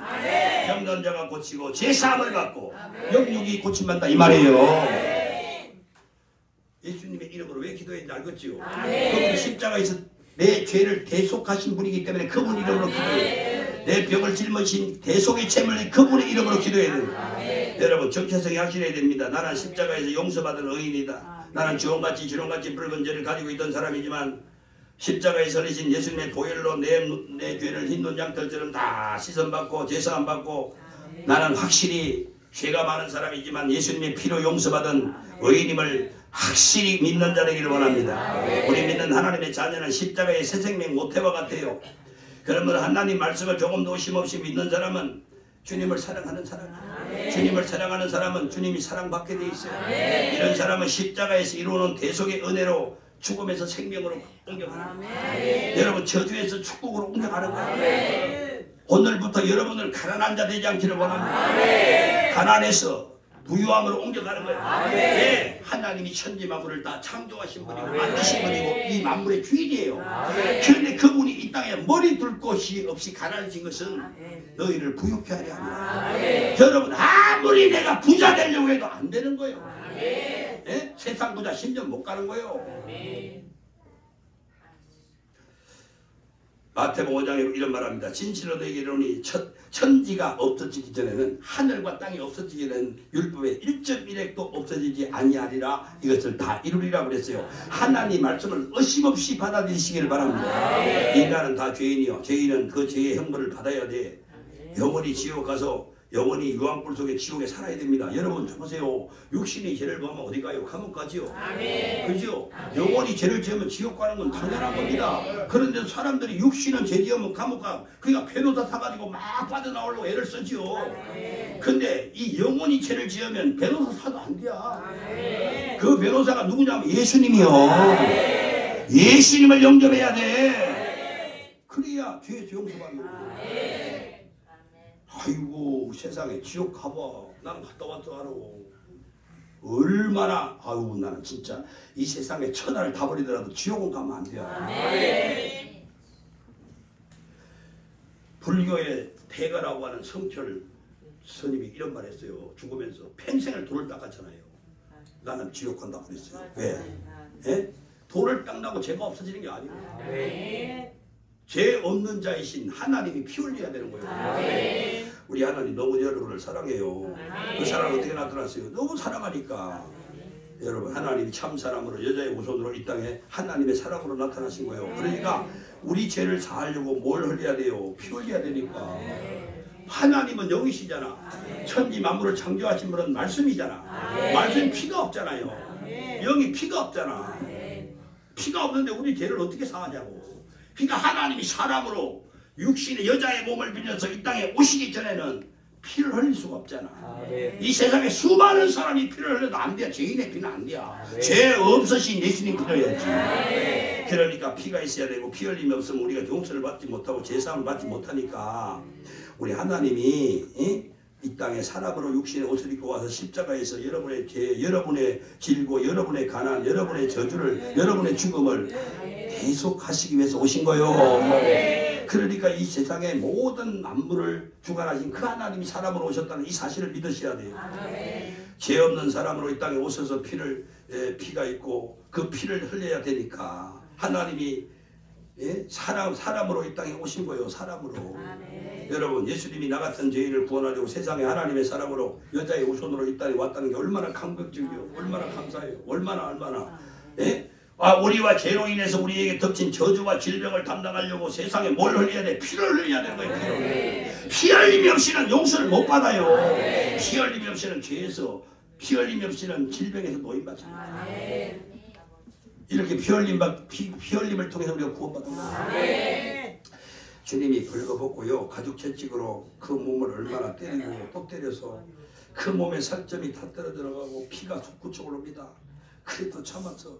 병든 자가 고치고 죄사함을 받고 영육이 고침받다 이 말이에요. 예수님의 이름으로 왜 기도했는지 알겠지요? 그분이 십자가에서 내 죄를 대속하신 분이기 때문에 그분 이름으로 기도해요. 내 병을 짊어진 대속의 제물 그분의 이름으로 기도해야 돼요. 여러분 정체성이 확실해야 됩니다. 나는 십자가에서 용서받은 의인이다. 나는 주홍같이 붉은 죄를 가지고 있던 사람이지만 십자가에 서리신 예수님의 보혈로 내 죄를 흰 눈양털처럼 다 씻음받고 제사함받고 나는 확실히 죄가 많은 사람이지만 예수님의 피로 용서받은 의인임을 확실히 믿는 자 되기를 원합니다. 우리 믿는 하나님의 자녀는 십자가의 새 생명 모태와 같아요. 그러면 하나님 말씀을 조금도 의심없이 믿는 사람은 주님을 사랑하는 사람이에요. 주님을 사랑하는 사람은 주님이 사랑받게 돼 있어요. 이런 사람은 십자가에서 이루는 대속의 은혜로 죽음에서 생명으로 옮겨가는 거예요. 여러분 저주에서 축복으로 옮겨가는 거예요. 오늘부터 여러분을 가난한 자 되지 않기를 원합니다. 가난해서 부유함으로 옮겨가는 거예요. 네, 하나님이 천지만물을 다 창조하신 분이고 만드신 분이고 이 만물의 주인이에요. 그런데 그분이 이 땅에 머리 둘 곳이 없이 가난해진 것은 너희를 부유케 하려 합니다. 여러분 아무리 내가 부자 되려고 해도 안 되는 거예요. 네? 세상 부자 10년 못 가는 거예요. 마태복음 5장에 이런 말합니다. 진실로 너희에게 이르노니 천지가 없어지기 전에는 하늘과 땅이 없어지기 전에는 율법의 1.1획도 없어지지 아니하리라. 이것을 다 이루리라 그랬어요. 하나님 말씀을 어심없이 받아들이시기를 바랍니다. 인간은 다 죄인이요. 죄인은 그 죄의 형벌을 받아야 돼. 영원히 지옥 가서 영원히 유황불 속에 지옥에 살아야 됩니다. 여러분 보세요. 육신이 죄를 범하면 어디 가요? 감옥 가지요. 그죠? 영원히 죄를 지으면 지옥 가는 건 당연한 겁니다. 그런데 사람들이 육신은 죄 지으면 감옥 가. 그러니까 변호사 사가지고 막 빠져나오려고 애를 쓰지요. 근데 이 영원히 죄를 지으면 변호사 사도 안 돼. 그 변호사가 누구냐면 예수님이요. 예수님을 영접해야 돼. 그래야 죄에서 용서받는 거예요. 아이고 세상에 지옥 가봐. 나는 갔다 왔어 하라고. 얼마나 아이고 나는 진짜 이 세상에 천하를 다 버리더라도 지옥은 가면 안 돼요. 불교의 대가라고 하는 성철 스님이 이런 말 했어요. 죽으면서 평생을 돌을 닦았잖아요. 나는 지옥 간다 그랬어요. 왜? 예? 돌을 닦는다고 죄가 없어지는 게 아니에요. 죄 없는 자이신 하나님이 피 흘려야 되는 거예요. 우리 하나님 너무 여러분을 사랑해요. 그 사랑은 어떻게 나타났어요? 너무 사랑하니까. 여러분 하나님이 참 사람으로 여자의 후손으로 이 땅에 하나님의 사랑으로 나타나신 거예요. 그러니까 우리 죄를 사하려고 뭘 흘려야 돼요? 피 흘려야 되니까. 하나님은 영이시잖아. 천지 만물을 창조하신 분은 말씀이잖아. 말씀이 피가 없잖아요. 영이 피가 없잖아. 피가 없는데 우리 죄를 어떻게 사하냐고. 그러니까 하나님이 사람으로 육신의 여자의 몸을 빌려서 이 땅에 오시기 전에는 피를 흘릴 수가 없잖아. 이 세상에 수많은 사람이 피를 흘려도 안 돼. 죄인의 피는 안 돼. 죄 없으신 예수님 필요해야지. 그러니까 피가 있어야 되고 피 흘림이 없으면 우리가 용서를 받지 못하고 제사함을 받지 못하니까 우리 하나님이 이 땅에 사람으로 육신의 옷을 입고 와서 십자가에서 여러분의 죄, 여러분의 질고, 여러분의 가난, 여러분의 저주를, 여러분의 죽음을 계속 하시기 위해서 오신 거예요. 그러니까 이 세상의 모든 만물을 주관하신 그 하나님이 사람으로 오셨다는 이 사실을 믿으셔야 돼요. 죄 없는 사람으로 이 땅에 오셔서 피가 있고 그 피를 흘려야 되니까 하나님이 사람으로 이 땅에 오신 거예요. 사람으로. 여러분 예수님이 나 같은 죄인을 구원하려고 세상에 하나님의 사람으로 여자의 후손으로 이 땅에 왔다는 게 얼마나 감격적이요. 얼마나 감사해요. 얼마나. 우리와 죄로 인해서 우리에게 덮친 저주와 질병을 담당하려고 세상에 뭘 흘려야 돼? 피를 흘려야 되는 거예요. 피를. 피 흘림이 없이는 용서를 못 받아요. 피 흘림이 없이는 죄에서, 피 흘림이 없이는 질병에서 노임받잖아요. 이렇게 피 흘림을 통해서 우리가 구원받는 거예요. 주님이 벌거벗고요 가죽 채찍으로 그 몸을 얼마나 때리고 또 때려서 그 몸에 살점이 다 떨어져가고 피가 솟구쳐 오릅니다. 그래도 참았어.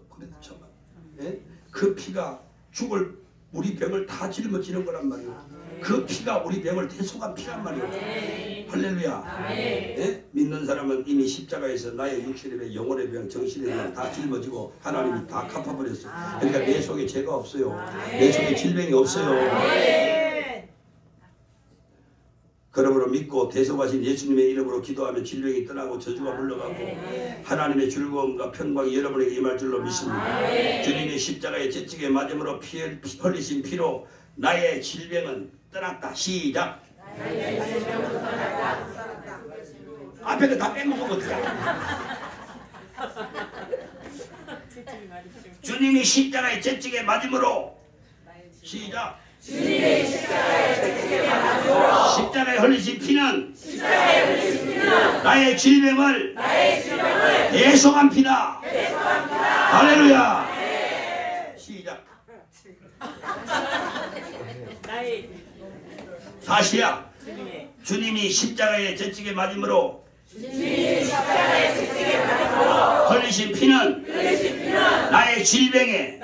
그 피가 죽을 우리 병을 다 짊어지는 거란 말이에요. 그 피가 우리 병을 대속한 피란 말이에요. 할렐루야. 믿는 사람은 이미 십자가에서 나의 육신의 병, 영혼의 병, 정신의 병 다 짊어지고 하나님이 다 갚아버렸어요. 그러니까 내 속에 죄가 없어요. 내 속에 질병이 없어요. 그러므로 믿고 대속하신 예수님의 이름으로 기도하면 질병이 떠나고 저주가 물러가고 하나님의 즐거움과 평강이 여러분에게 임할 줄로 믿습니다. 주님의 십자가의 채찍에 맞음으로 흘리신 피로 나의 질병은 떠났다. 시작. 앞에 거 다 빼먹으면 어떡해. 주님이 십자가의 채찍에 맞음으로 시작. 주님의 십자가에 흘리신 피는 나의 질병을 대속한 피다. 할렐루야. 시작. 다시야. 주님이 십자가의 채찍에 맞음으로 흘리신 피는 나의 질병에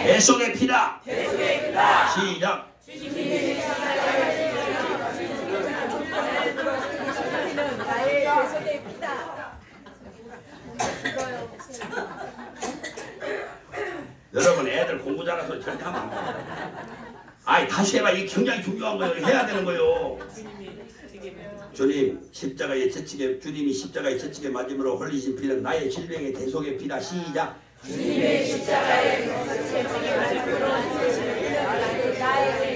대속의 피다. 시작. 여러분 애들 공부 잘해서 절대 하면 안 돼요. 아이 다시 해봐. 이게 굉장히 중요한 거예요. 해야 되는 거예요. 주님이 십자가의 채찍에 맞음으로 흘리신 피는 나의 질병의 대속의 피다. 시작. 주님의 십자가의 채찍에 맞음으로 흘리신 피는 나의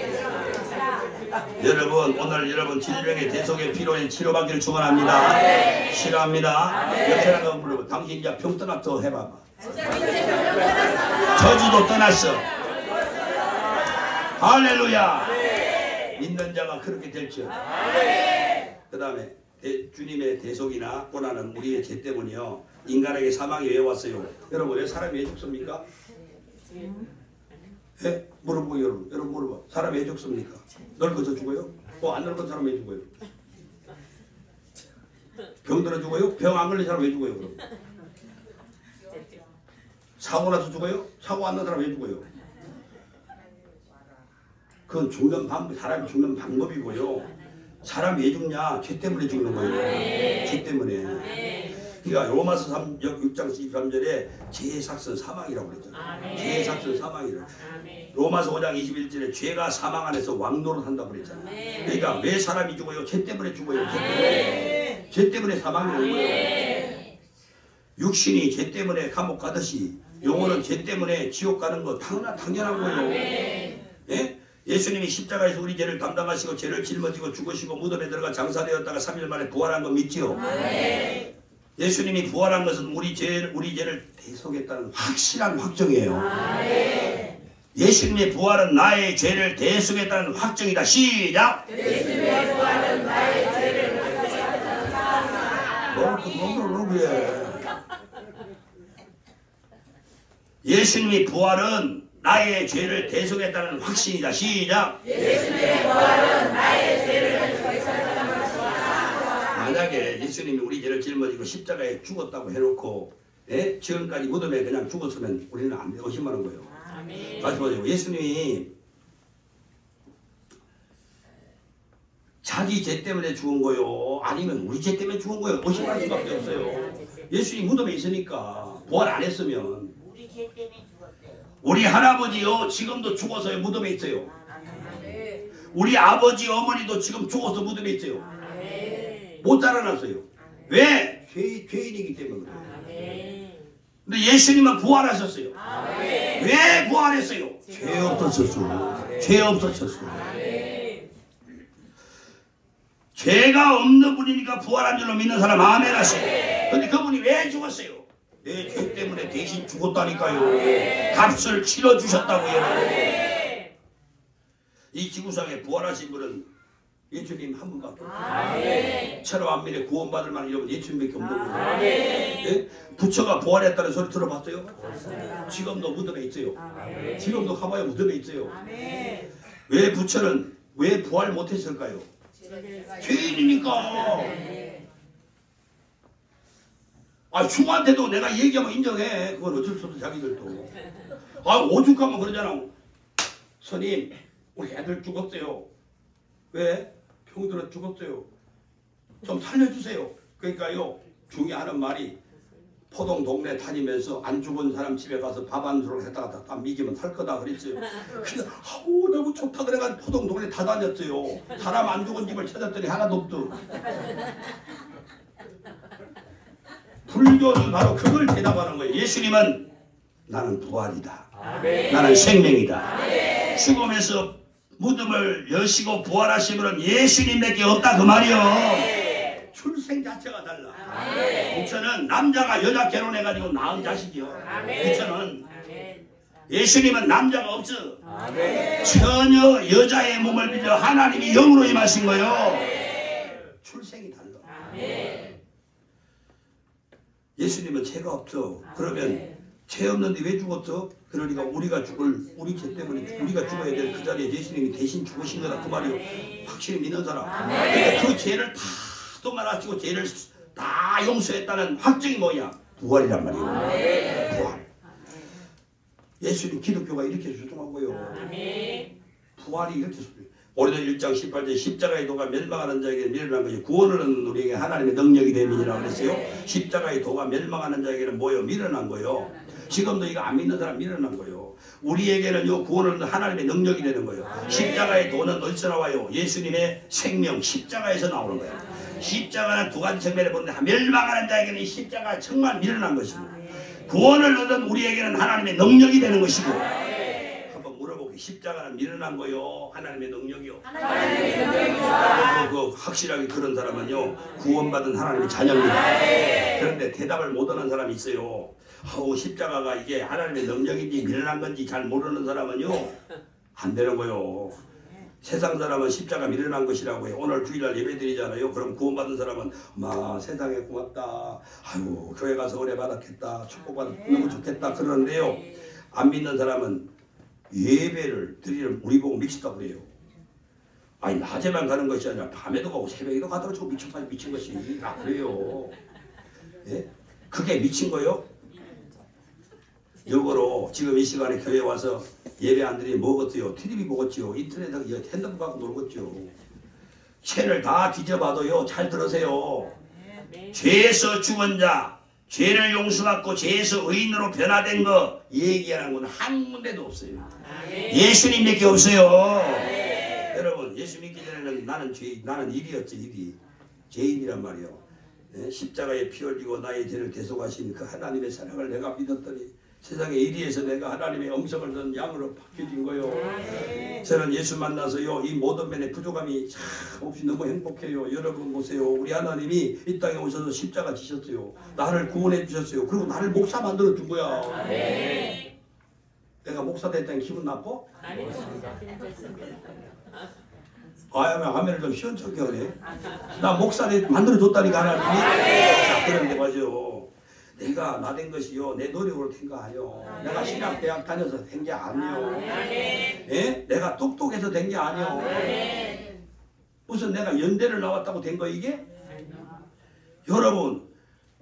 여러분 오늘 여러분 질병의 대속의 피로 치료받기를 축원합니다. 싫어합니다. 옆에 나가 물어봐. 당신 이제 병 떠났어 해봐봐. 저주도 떠났어. 할렐루야. 믿는 자가 그렇게 될지어. 그 다음에 주님의 대속이나 고난은 우리의 죄 때문이요 인간에게 사망이 왜 왔어요? 여러분 왜 사람이 왜 죽습니까? 물어보고 여러분 물어봐. 사람이 왜 죽습니까? 늙어서 죽어요? 안 늙은 사람 왜 죽어요? 병 들어 죽어요? 병 안 걸린 사람 왜 죽어요? 그럼? 사고 나서 죽어요? 사고 안 난 사람 왜 죽어요? 그건 사람이 죽는 방법이고요. 사람이 왜 죽냐? 죄 때문에 죽는 거예요. 죄 때문에. 그러니까 로마서 6장 23절에 죄의 삭선 사망이라고 그랬잖아요. 죄의 삭선 사망이라고. 로마서 5장 21절에 죄가 사망 안에서 왕노릇 한다고 그랬잖아요. 그러니까 왜 사람이 죽어요? 죄 때문에 죽어요. 죄 때문에 사망이 오는 거예요. 육신이 죄 때문에 감옥 가듯이 영혼은 죄 때문에 지옥 가는 거 당연한 거예요. 예수님이 십자가에서 우리 죄를 담당하시고 죄를 짊어지고 죽으시고 무덤에 들어가 장사되었다가 3일 만에 부활한 거 믿지요? 예수님이 부활한 것은 우리 죄를 대속했다는 확실한 확정이에요. 예수님의 부활은 나의 죄를 대속했다는 확정이다. 시작. 예수님의 부활은 나의 죄를 예수님의 부활은 나의 죄를 대속했다는 확신이다. 시작. 예수님의 부활은 나의 죄를 대속했다는 확신이다. 만약에 예수님이 우리 죄를 짊어지고 십자가에 죽었다고 해놓고 지금까지 무덤에 그냥 죽었으면 우리는 안 의심하는 거예요. 다시 보세요. 예수님이 자기 죄 때문에 죽은 거요? 아니면 우리 죄 때문에 죽은 거요? 의심할 수밖에 없어요. 예수님이 무덤에 있으니까 부활 안 했으면 우리 죄 때문에 죽었어요. 우리 할아버지요 지금도 죽어서 무덤에 있어요. 우리 아버지 어머니도 지금 죽어서 무덤에 있어요. 못 자라났어요. 왜? 죄인이기 때문에 그래요. 근데 예수님은 부활하셨어요. 왜 부활했어요? 죄 없어졌어요. 죄 없어졌어요. 죄가 없는 분이니까 부활한 줄로 믿는 사람 아멘 하세요. 근데 그분이 왜 죽었어요? 내 죄 때문에 대신 죽었다니까요. 값을 치러주셨다고요. 이 지구상에 부활하신 분은 예수님 한 분밖에 없어요. 철로 안면에 구원받을 만한 이런 예수님밖에 없는 거예요. 예? 부처가 부활했다는 소리 들어봤어요? 지금도 무덤에 있어요. 지금도 가봐야 무덤에 있어요. 왜 부처는 왜 부활 못했을까요? 죄인이니까. 아, 충한테도 내가 얘기하면 인정해. 그건 어쩔 수 없어, 자기들도. 아, 오죽하면 그러잖아. 스님, 우리 애들 죽었어요. 왜? 병들어 죽었어요. 좀 살려주세요. 그러니까요, 중에 하는 말이 포동 동네 다니면서 안 죽은 사람 집에 가서 밥 안 주러 했다가 다 미기면 살 거다 그랬어요. 근데 아우 너무 좋다 그래가지고 포동 동네 다 다녔어요. 사람 안 죽은 집을 찾았더니 하나도 없더. 불교는 바로 그걸 대답하는 거예요. 예수님은 나는 부활이다. 나는 생명이다. 죽음에서 무덤을 여시고 부활하시면 예수님밖에 없다 그 말이요. 출생 자체가 달라. 부처는 남자가 여자 결혼해가지고 낳은 자식이요. 부처는 예수님은 남자가 없어. 전혀 여자의 몸을 빌려 하나님이 영으로 임하신 거요. 출생이 달라. 예수님은 죄가 없어. 그러면 죄 없는데 왜 죽었어? 그러니까 우리가 죽을 우리 죄 때문에 우리가 죽어야 될 그 자리에 예수님이 대신 죽으신 거다 그 말이요. 확실히 믿는 사람. 그러니까 그 죄를 다 도말하시고 죄를 다 용서했다는 확증이 뭐냐? 부활이란 말이에요. 부활. 예수님 기독교가 이렇게 주장한 거예요. 부활이 이렇게 오래된 1장 18절 십자가의 도가 멸망하는 자에게 밀어난 것이 구원을 얻는 우리에게 하나님의 능력이 됨이라고 그랬어요. 십자가의 도가 멸망하는 자에게는 뭐예요? 밀어난 거예요. 지금도 이거 안 믿는 사람 밀어난 거예요. 우리에게는 요 구원을 얻는 하나님의 능력이 되는 거예요. 십자가의 도는 어디서 나와요? 예수님의 생명 십자가에서 나오는 거예요. 십자가는 두 가지 측면에 보는데 멸망하는 자에게는 이 십자가가 정말 밀어난 것이고 구원을 얻은 우리에게는 하나님의 능력이 되는 것이고 한번 물어보기 십자가는 밀어난 거요? 하나님의 능력이요? 하나님의 능력이요. 확실하게 그런 사람은요 구원받은 하나님의 자녀입니다. 그런데 대답을 못하는 사람이 있어요. 아우 십자가가 이게 하나님의 능력인지 밀어난 건지 잘 모르는 사람은요 안 되는 거요. 세상 사람은 십자가 밀어난 것이라고 해요. 오늘 주일날 예배 드리잖아요. 그럼 구원받은 사람은 마 세상에 고맙다. 아이고 교회 가서 은혜 받았겠다. 축복받아 너무 좋겠다. 그러는데요. 안 믿는 사람은 예배를 드리는 우리 보고 미쳤다고 그래요. 아니 낮에만 가는 것이 아니라 밤에도 가고 새벽에도 가더라도 저 미친 것이 그래요. 예? 그게 미친 거요? 역으로 지금 이 시간에 교회 와서 예배 안 드리면 먹었어요. TV 먹었지요. 인터넷에 핸드폰 갖고 놀겠지요. 채널 다 뒤져봐도요. 잘 들으세요. 죄에서 죽은 자, 죄를 용서받고 죄에서 의인으로 변화된 거 얘기하는 건 한 군데도 없어요. 예수님밖에 없어요. 여러분 예수 믿기 전에는 나는 일이었지 일이. 죄인이란 말이요. 네? 십자가에 피 흘리고 나의 죄를 대속하신 그 하나님의 사랑을 내가 믿었더니 세상에 이리에서 내가 하나님의 음성을 듣는 양으로 바뀌어진 거요. 저는 예수 만나서요 이 모든 면의 부족함이 참 없이 너무 행복해요. 여러분 보세요. 우리 하나님이 이 땅에 오셔서 십자가 지셨어요. 나를 구원해 주셨어요. 그리고 나를 목사 만들어 준 거야. 내가 목사 됐다는 기분 나빠? 아닙니다. 됐습니다. 화면을 좀 시원찮게 하네. 나 목사 만들어줬다니까 하나님이. 자, 그런데 맞아요. 내가 나 된 것이요 내 노력으로 된 거 아니요. 내가 신학대학 다녀서 된 게 아니요. 예? 내가 똑똑해서 된 게 아니요. 무슨 내가 연대를 나왔다고 된 거 이게? 여러분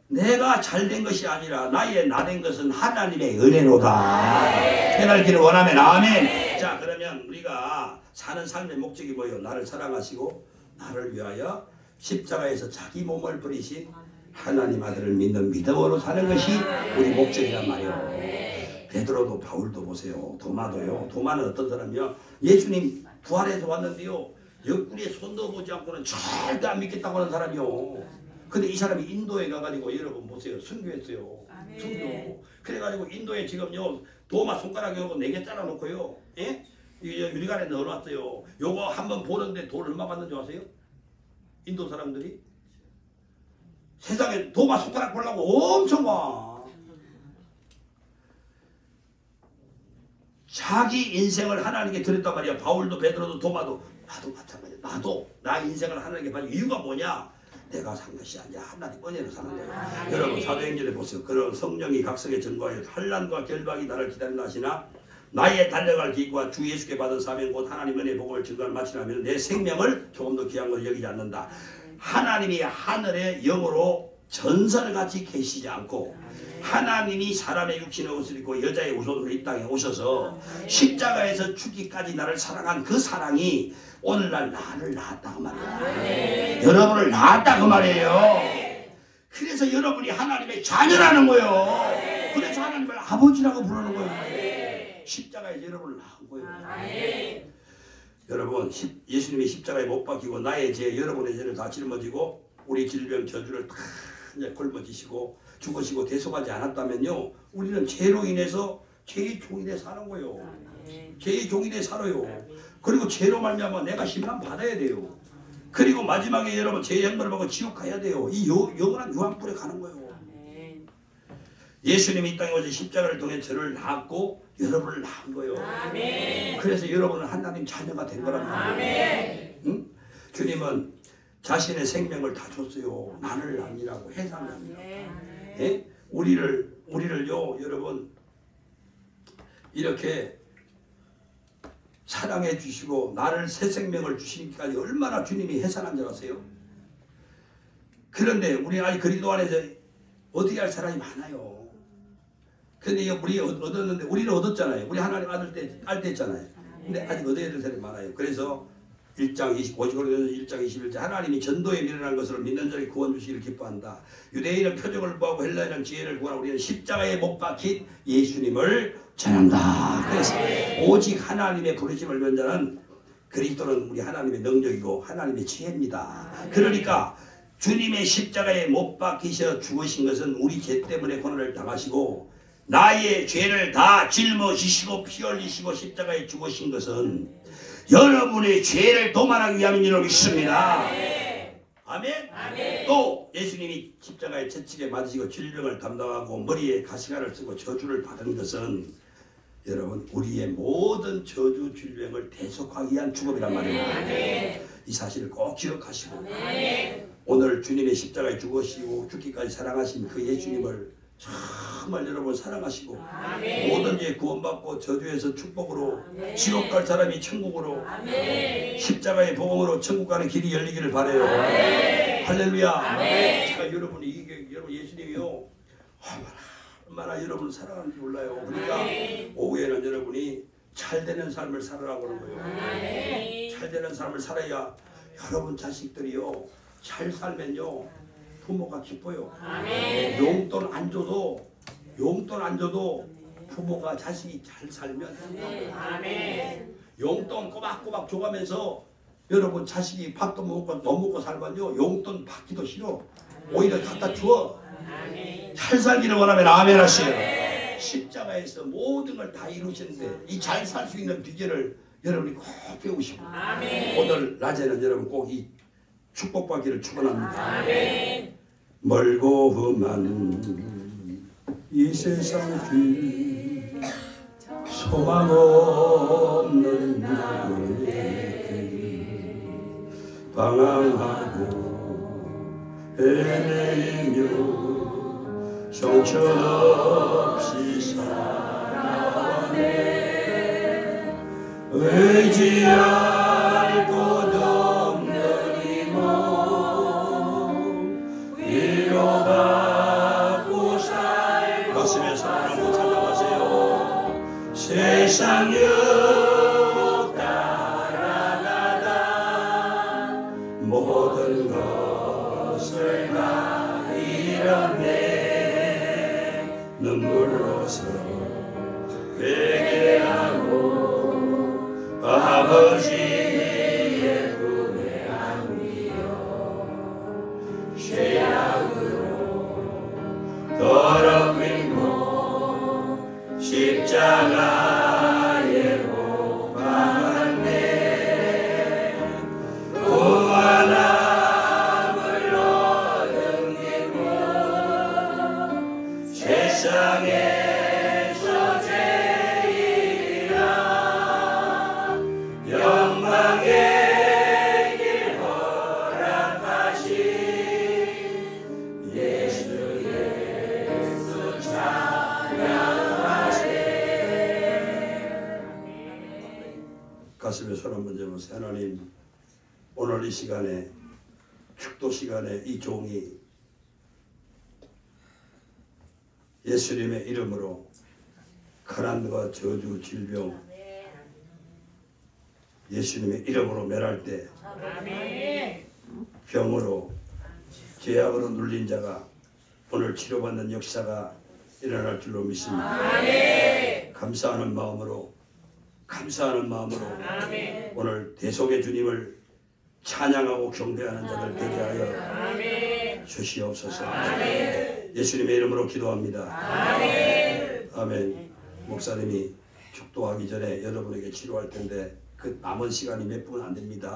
내가 잘 된 것이 아니라 나의 나 된 것은 하나님의 은혜로다. 깨달기를 원하면 아멘. 자, 그러면 우리가 사는 삶의 목적이 뭐예요? 나를 사랑하시고 나를 위하여 십자가에서 자기 몸을 버리신 하나님 아들을 믿는 믿음으로 사는 것이 우리 목적이란 말이에요. 베드로도 바울도 보세요. 도마도요. 도마는 어떤 사람이요? 예수님 부활해서 왔는데요. 옆구리에 손 넣어보지 않고는 절대 안 믿겠다고 하는 사람이요. 근데 이 사람이 인도에 가가지고 여러분 보세요. 순교했어요. 순교. 그래가지고 인도에 지금요. 도마 손가락에 요거 4개 잘라놓고요. 예? 유리관에 넣어놨어요. 요거 한번 보는데 돈 얼마 받는 줄 아세요? 인도 사람들이? 세상에 도마 손가락 보려고 엄청 와. 자기 인생을 하나님께 드렸단 말이야. 바울도 베드로도 도마도 나도 마찬가지야. 나도 나 인생을 하나님께 받은 이유가 뭐냐? 내가 산 것이 아니라 하나님 은혜로 사는 거예요. 여러분 사도행전에 보세요. 그런 성령이 각성에 증거하여 환난과 결박이 나를 기다린다 하시나 나의 달려갈 기구와 주 예수께 받은 사명 곧 하나님 은혜의 복음을 증거하는 마치라면 내 생명을 조금 더 귀한 것을 여기지 않는다. 하나님이 하늘의 영으로 전설같이 계시지 않고 하나님이 사람의 육신의 옷을 입고 여자의 옷으로 이 땅에 오셔서 십자가에서 죽기까지 나를 사랑한 그 사랑이 오늘날 나를 낳았다 그 말이에요. 여러분을 낳았다 그 말이에요. 그래서 여러분이 하나님의 자녀라는 거예요. 그래서 하나님을 아버지라고 부르는 거예요. 십자가에서 여러분을 낳은 거예요. 여러분 예수님이 십자가에 못 박히고 나의 죄 여러분의 죄를 다 짊어지고 우리 질병 저주를 다 이제 걸머지시고 죽으시고 대속하지 않았다면요 우리는 죄로 인해서 죄의 종이 사는 거예요. 죄의 종이 살아요. 그리고 죄로 말미암아 내가 심판 받아야 돼요. 그리고 마지막에 여러분 죄의 형벌을 받고 지옥 가야 돼요. 이 영원한 유황불에 가는 거예요. 예수님이 이 땅에 오셔서 십자가를 통해 저를 낳았고 여러분을 낳은 거예요. 그래서 여러분은 하나님 자녀가 된 거란 말이에요. 응? 주님은 자신의 생명을 다 줬어요. 나를 아니라고 해산을 아니라고. 예? 우리를요 여러분 이렇게 사랑해 주시고 나를 새 생명을 주시기까지 얼마나 주님이 해산한 줄 아세요? 그런데 우리 아직 그리스도 안에서 어떻게 할 사람이 많아요. 근데 우리 얻었는데 우리는 얻었잖아요. 우리 하나님 아들 때 했잖아요. 근데 아직 얻어야 될 사람이 많아요. 그래서 1장 25절 1장 21절 하나님이 전도에 미련한 것을 믿는 자에게 구원 주시기를 기뻐한다. 유대인은 표적을 구하고 헬라인은 지혜를 구하고 우리는 십자가에 못 박힌 예수님을 전한다. 그래서 오직 하나님의 부르심을 받는 자는 그리스도는 우리 하나님의 능력이고 하나님의 지혜입니다. 그러니까 주님의 십자가에 못 박히셔 죽으신 것은 우리 죄 때문에 고난을 당하시고 나의 죄를 다 짊어지시고 피 흘리시고 십자가에 죽으신 것은 여러분의 죄를 도말하기 위함인 줄로 믿습니다. 아멘? 아멘. 또 예수님이 십자가에 채찍에 맞으시고 질병을 담당하고 머리에 가시관을 쓰고 저주를 받은 것은 여러분 우리의 모든 저주 질병을 대속하기 위한 죽음이란 말이에요. 이 사실을 꼭 기억하시고 오늘 주님의 십자가에 죽으시고 죽기까지 사랑하신 그 예수님을 정말 여러분 사랑하시고 모든 죄 구원받고 저주에서 축복으로 지옥 갈 사람이 천국으로 십자가의 복음으로 천국 가는 길이 열리기를 바라요. 할렐루야. 제가 여러분 예수님이요 얼마나 여러분을 사랑하는지 몰라요. 그러니까 오후에는 여러분이 잘 되는 삶을 살아라고 하는 거예요. 잘 되는 삶을 살아야 여러분 자식들이요 잘 살면요 부모가 기뻐요. 용돈 안 줘도 부모가 자식이 잘 살면 용돈 꼬박꼬박 줘가면서 여러분 자식이 밥도 못 먹고 살면요 용돈 받기도 싫어. 오히려 갖다 줘. 잘 살기를 원하면 아멘 하세요. 십자가에서 모든 걸 다 이루시는데 이 잘 살 수 있는 비결을 여러분이 꼭 배우시고 오늘 낮에는 여러분 꼭 이 축복받기를 축원합니다. 멀고 험한 이 세상 길 소망 없는 나그네들이 방황하고 헤매이며 정처없이 살아왔네. 의지할 곳 없는 이 몸 위로받고 살 가슴에서 한번 찾아가세요. 세상 역 따라가다 모든 것을 다 잃었네. 눈물로서 회개하고 아버지의 품에 안기어 죄악으로 더럽힌 몸 십자가에 못 박았네. 구원함을 얻은 기쁨 세상에서 제일이라 영광의 길 허락하신 예수 찬양하세. 가슴에 손 한번 잡으세요. 하나님, 오늘 이 시간에 축도 시간에 이 종이 예수님의 이름으로 가난과 저주 질병 예수님의 이름으로 멸할 때 병으로 죄악으로 눌린 자가 오늘 치료받는 역사가 일어날 줄로 믿습니다. 감사하는 마음으로 오늘 대속의 주님을 찬양하고 경배하는 자들 되게 하여 주시옵소서. 예수님의 이름으로 기도합니다. 아멘. 목사님이 축도하기 전에 여러분에게 치료할 텐데 그 남은 시간이 몇 분 안 됩니다.